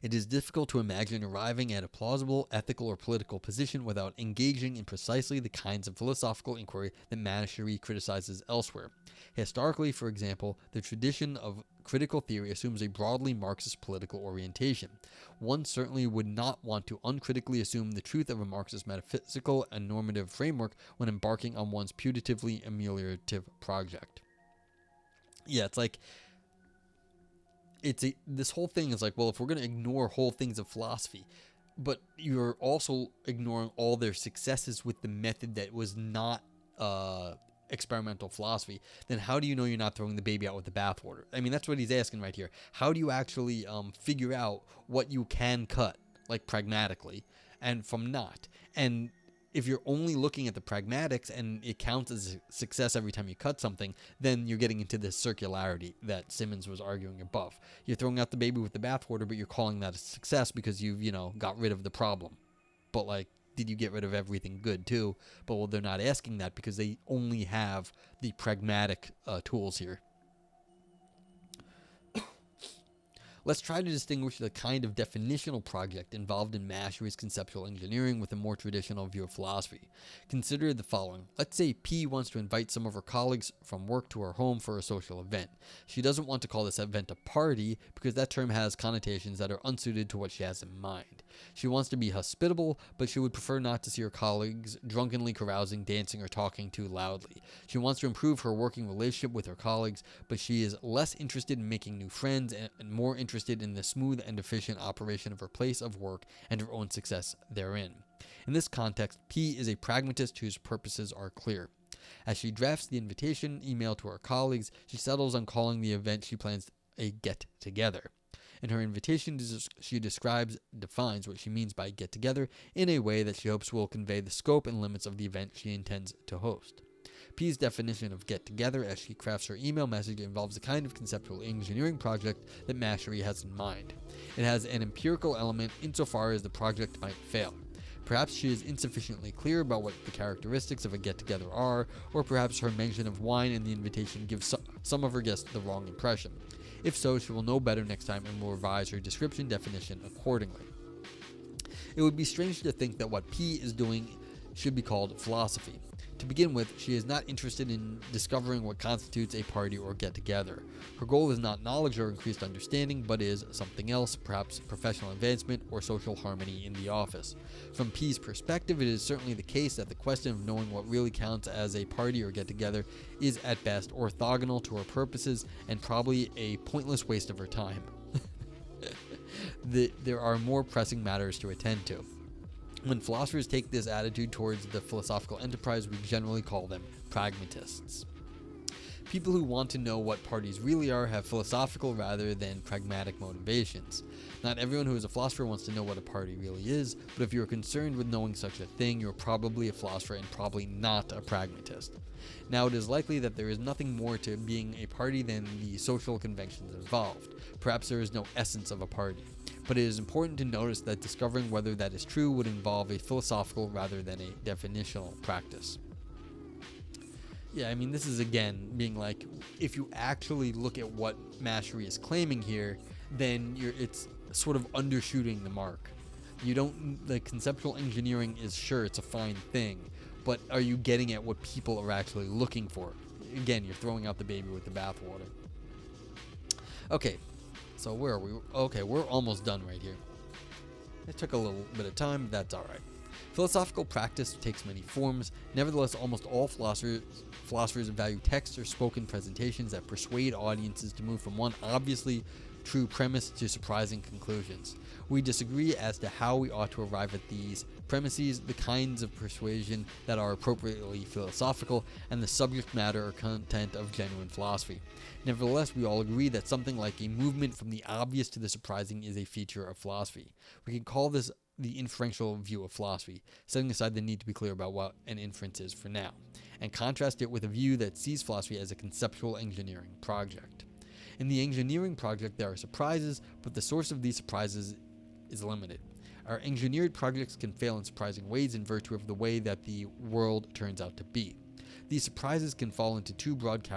It is difficult to imagine arriving at a plausible ethical or political position without engaging in precisely the kinds of philosophical inquiry that Mastery criticizes elsewhere. Historically, for example, the tradition of critical theory assumes a broadly Marxist political orientation. One certainly would not want to uncritically assume the truth of a Marxist metaphysical and normative framework when embarking on one's putatively ameliorative project. Yeah, it's like this whole thing is like, well, if we're going to ignore whole things of philosophy, but you're also ignoring all their successes with the method that was not experimental philosophy, then how do you know you're not throwing the baby out with the bathwater? I mean, that's what he's asking right here. How do you actually figure out what you can cut, like pragmatically, and from not? And if you're only looking at the pragmatics and it counts as a success every time you cut something, then you're getting into this circularity that Symons was arguing above. You're throwing out the baby with the bathwater, but you're calling that a success because you've, got rid of the problem. But did you get rid of everything good too? But well, they're not asking that because they only have the pragmatic tools here. Let's try to distinguish the kind of definitional project involved in Mastery's conceptual engineering with a more traditional view of philosophy. Consider the following. Let's say P wants to invite some of her colleagues from work to her home for a social event. She doesn't want to call this event a party because that term has connotations that are unsuited to what she has in mind. She wants to be hospitable, but she would prefer not to see her colleagues drunkenly carousing, dancing, or talking too loudly. She wants to improve her working relationship with her colleagues, but she is less interested in making new friends and more interested in the smooth and efficient operation of her place of work and her own success therein. In this context, P is a pragmatist whose purposes are clear. As she drafts the invitation email to her colleagues, she settles on calling the event she plans a get-together. In her invitation, she defines what she means by get-together in a way that she hopes will convey the scope and limits of the event she intends to host. P's definition of get-together as she crafts her email message involves the kind of conceptual engineering project that Mastery has in mind. It has an empirical element insofar as the project might fail. Perhaps she is insufficiently clear about what the characteristics of a get-together are, or perhaps her mention of wine in the invitation gives some of her guests the wrong impression. If so, she will know better next time and will revise her description definition accordingly. It would be strange to think that what P is doing should be called philosophy. To begin with, she is not interested in discovering what constitutes a party or get-together. Her goal is not knowledge or increased understanding, but is something else, perhaps professional advancement or social harmony in the office. From P's perspective, it is certainly the case that the question of knowing what really counts as a party or get-together is at best orthogonal to her purposes and probably a pointless waste of her time. There are more pressing matters to attend to. When philosophers take this attitude towards the philosophical enterprise, we generally call them pragmatists. People who want to know what parties really are have philosophical rather than pragmatic motivations. Not everyone who is a philosopher wants to know what a party really is, but if you're concerned with knowing such a thing, you're probably a philosopher and probably not a pragmatist. Now, it is likely that there is nothing more to being a party than the social conventions involved. Perhaps there is no essence of a party. But it is important to notice that discovering whether that is true would involve a philosophical rather than a definitional practice. Yeah, I mean, this is again being like, if you actually look at what Mastery is claiming here, then it's sort of undershooting the mark. The conceptual engineering is, sure, it's a fine thing, but are you getting at what people are actually looking for? Again, you're throwing out the baby with the bathwater. Okay, so where are we? Okay, we're almost done right here. It took a little bit of time, but that's alright. Philosophical practice takes many forms. Nevertheless, almost all philosophers value texts or spoken presentations that persuade audiences to move from one obviously true premise to surprising conclusions. We disagree as to how we ought to arrive at these premises, the kinds of persuasion that are appropriately philosophical, and the subject matter or content of genuine philosophy. Nevertheless, we all agree that something like a movement from the obvious to the surprising is a feature of philosophy. We can call this the inferential view of philosophy, setting aside the need to be clear about what an inference is for now, and contrast it with a view that sees philosophy as a conceptual engineering project. In the engineering project, there are surprises, but the source of these surprises is limited. Our engineered projects can fail in surprising ways in virtue of the way that the world turns out to be. These surprises can fall into two broad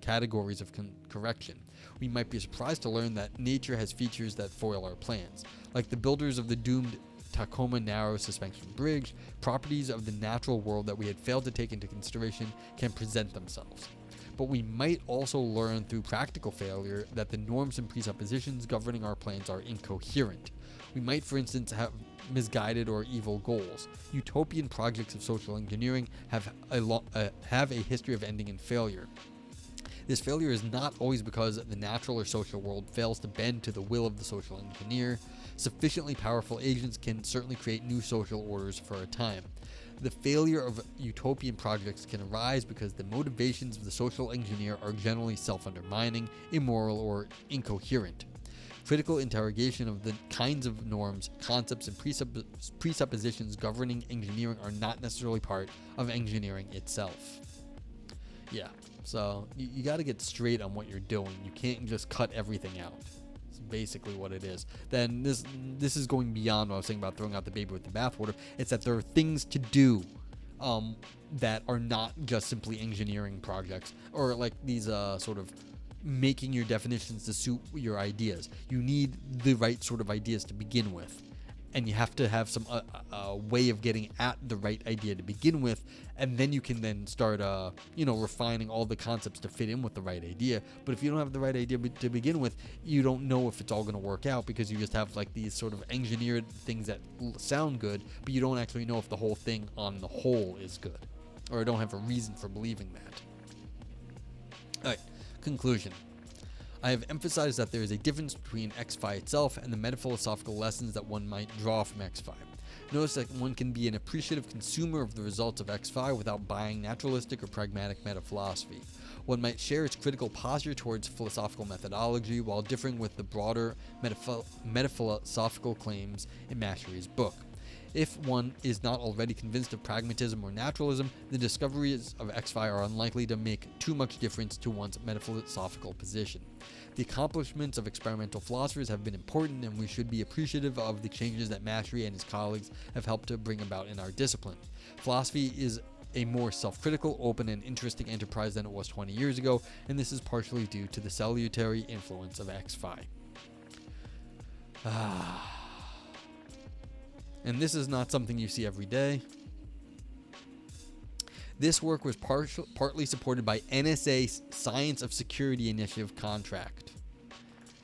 categories of correction. We might be surprised to learn that nature has features that foil our plans. Like the builders of the doomed Tacoma Narrow Suspension Bridge, properties of the natural world that we had failed to take into consideration can present themselves. But we might also learn through practical failure that the norms and presuppositions governing our plans are incoherent. We might, for instance, have misguided or evil goals. Utopian projects of social engineering have a history of ending in failure. This failure is not always because the natural or social world fails to bend to the will of the social engineer. Sufficiently powerful agents can certainly create new social orders for a time. The failure of utopian projects can arise because the motivations of the social engineer are generally self-undermining, immoral, or incoherent. Critical interrogation of the kinds of norms, concepts, and presuppositions governing engineering are not necessarily part of engineering itself. Yeah, so you got to get straight on what you're doing. You can't just cut everything out. It's basically what it is. Then this is going beyond what I was saying about throwing out the baby with the bathwater. It's that there are things to do that are not just simply engineering projects or like these sort of making your definitions to suit your ideas. You need the right sort of ideas to begin with, and you have to have some way of getting at the right idea to begin with, and then you can then start refining all the concepts to fit in with the right idea. But if you don't have the right idea to begin with, you don't know if it's all going to work out, because you just have like these sort of engineered things that sound good, but you don't actually know if the whole thing on the whole is good, or don't have a reason for believing that. Alright, conclusion. I have emphasized that there is a difference between XFi itself and the metaphilosophical lessons that one might draw from XFi. Notice that one can be an appreciative consumer of the results of XFi without buying naturalistic or pragmatic metaphilosophy. One might share its critical posture towards philosophical methodology while differing with the broader metaphilosophical claims in Mastery's book. If one is not already convinced of pragmatism or naturalism, the discoveries of XFi are unlikely to make too much difference to one's metaphilosophical position. The accomplishments of experimental philosophers have been important, and we should be appreciative of the changes that Mastery and his colleagues have helped to bring about in our discipline. Philosophy is a more self-critical, open, and interesting enterprise than it was 20 years ago, and this is partially due to the salutary influence of XFi. And this is not something you see every day. This work was partly supported by NSA Science of Security Initiative contract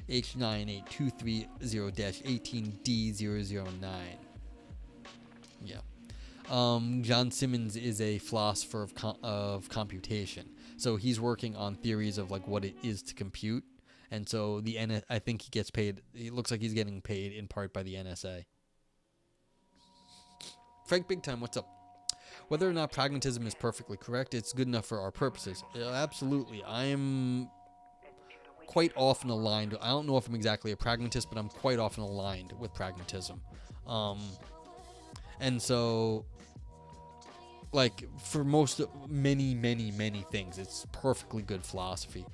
H98230-18D009. Yeah. John Symons is a philosopher of computation. So he's working on theories of like what it is to compute. And so I think he gets paid. It looks like he's getting paid in part by the NSA. Frank Big Time, what's up? Whether or not pragmatism is perfectly correct, it's good enough for our purposes. Absolutely. I am quite often aligned. I don't know if I'm exactly a pragmatist, but I'm quite often aligned with pragmatism. And so, like, for many things, it's perfectly good philosophy.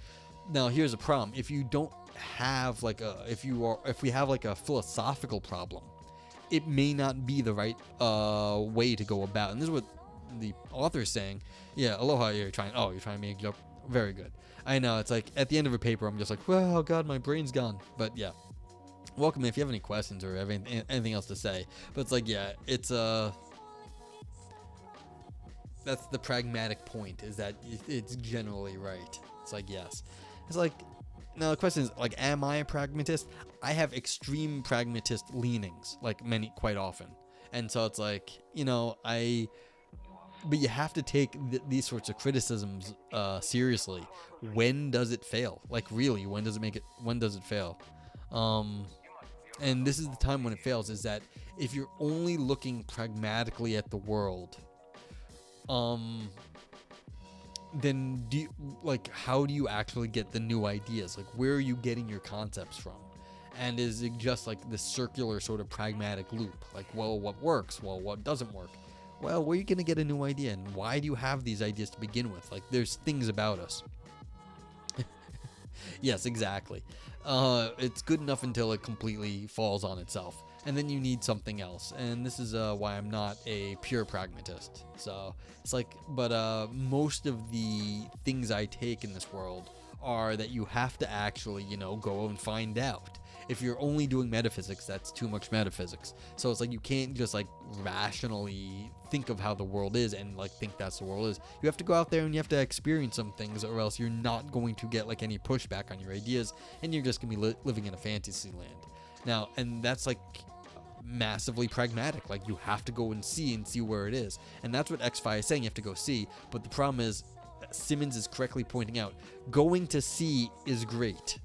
Now, here's a problem. If you don't have if we have like a philosophical problem, it may not be the right way to go about. And this is what the author is saying. Yeah, aloha, you're trying to make a joke. Very good. I know, it's like at the end of a paper, I'm just like, well, God, my brain's gone. But yeah, welcome if you have any questions or have anything else to say. But it's like, yeah, it's that's the pragmatic point, is that it's generally right. It's like, yes. It's like, now the question is, like, am I a pragmatist? I have extreme pragmatist leanings, like quite often. And so it's like, but you have to take these sorts of criticisms seriously. When does it fail? Like, really, when does it fail? And this is the time when it fails, is that if you're only looking pragmatically at the world, then how do you actually get the new ideas? Like, where are you getting your concepts from? And is it just like this circular sort of pragmatic loop? Like, well, what works? Well, what doesn't work? Well, where are you going to get a new idea? And why do you have these ideas to begin with? Like, there's things about us. Yes, exactly. It's good enough until it completely falls on itself. And then you need something else. And this is why I'm not a pure pragmatist. So it's like, but most of the things I take in this world are that you have to actually, go and find out. If you're only doing metaphysics, that's too much metaphysics. So it's like, you can't just like rationally think of how the world is and like think that's the world is. You have to go out there and you have to experience some things, or else you're not going to get like any pushback on your ideas, and you're just gonna be living in a fantasy land. Now, and that's like massively pragmatic. Like, you have to go and see where it is, and that's what X-Fi is saying. You have to go see. But the problem is, Symons is correctly pointing out, going to see is great.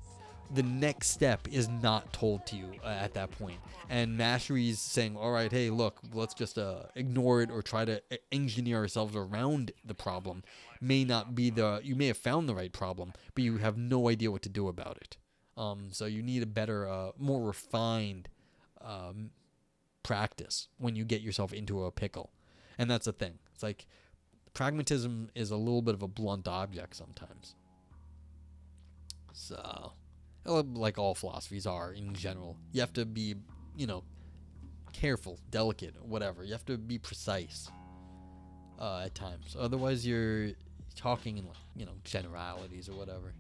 The next step is not told to you at that point. And Mastery's saying, all right, hey, look, let's just ignore it or try to engineer ourselves around the problem. May not be you may have found the right problem, but you have no idea what to do about it. So you need a better, more refined practice when you get yourself into a pickle. And that's the thing. It's like, pragmatism is a little bit of a blunt object sometimes. So, like all philosophies are in general, you have to be, careful, delicate, whatever. You have to be precise at times. Otherwise, you're talking in, generalities or whatever.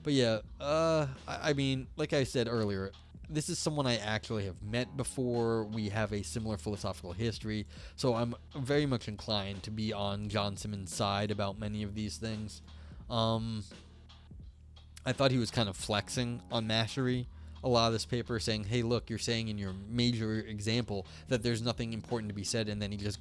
But yeah, I mean, like I said earlier, this is someone I actually have met before. We have a similar philosophical history, so I'm very much inclined to be on John Symons' side about many of these things. I thought he was kind of flexing on Mastery a lot of this paper, saying, hey, look, you're saying in your major example that there's nothing important to be said, and then he goes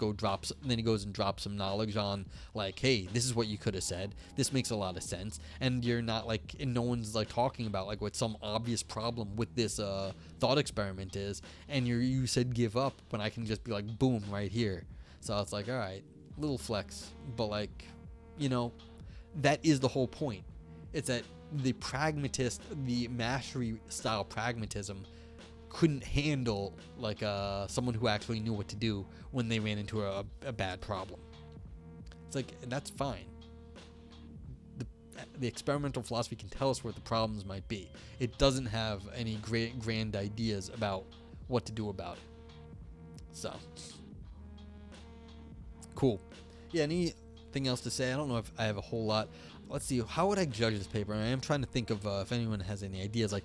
and drops some knowledge on, like, hey, this is what you could have said, this makes a lot of sense, and you're not like, and no one's like talking about like what some obvious problem with this thought experiment is, and you said give up when I can just be like, boom, right here. So it's like, all right, little flex, but like, that is the whole point. It's that the Mastery style pragmatism couldn't handle like someone who actually knew what to do when they ran into a bad problem. It's like, that's fine. The experimental philosophy can tell us what the problems might be. It doesn't have any grand ideas about what to do about it. So, cool. Yeah, anything else to say? I don't know if I have a whole lot. Let's see, how would I judge this paper? I am trying to think of if anyone has any ideas. Like,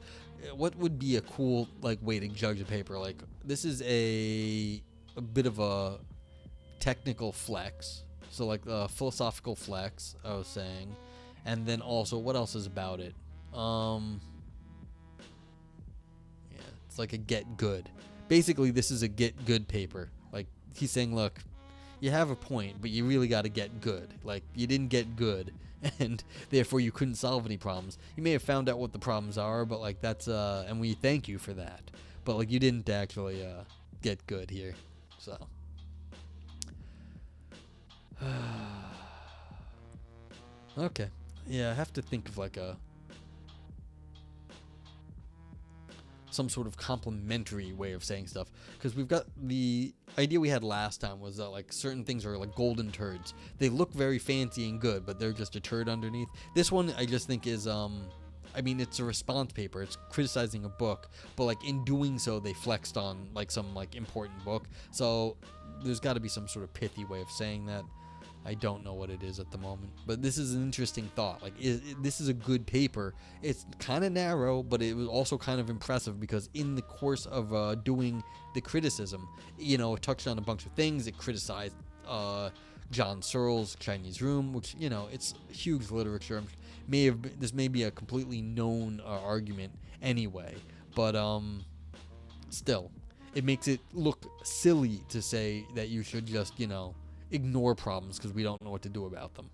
what would be a cool way to judge a paper? Like, this is a bit of a technical flex. So like a philosophical flex, I was saying. And then also, what else is about it? Yeah, it's like a get good. Basically, this is a get good paper. Like, he's saying, look, you have a point, but you really got to get good. Like, you didn't get good, and therefore you couldn't solve any problems. You may have found out what the problems are, but like, that's and we thank you for that. But like, you didn't actually get good here. So Okay. Yeah, I have to think of like some sort of complimentary way of saying stuff, because we've got the idea we had last time was that like certain things are like golden turds. They look very fancy and good, but they're just a turd underneath. This one I just think is I mean, it's a response paper. It's criticizing a book, but like in doing so, they flexed on like some like important book. So there's got to be some sort of pithy way of saying that. I don't know what it is at the moment, but this is an interesting thought. Like, this is a good paper. It's kind of narrow, but it was also kind of impressive because in the course of doing the criticism, you know, it touched on a bunch of things. It criticized John Searle's Chinese Room, which, you know, it's huge literature. This may be a completely known argument anyway, but still, it makes it look silly to say that you should just, you know, ignore problems because we don't know what to do about them.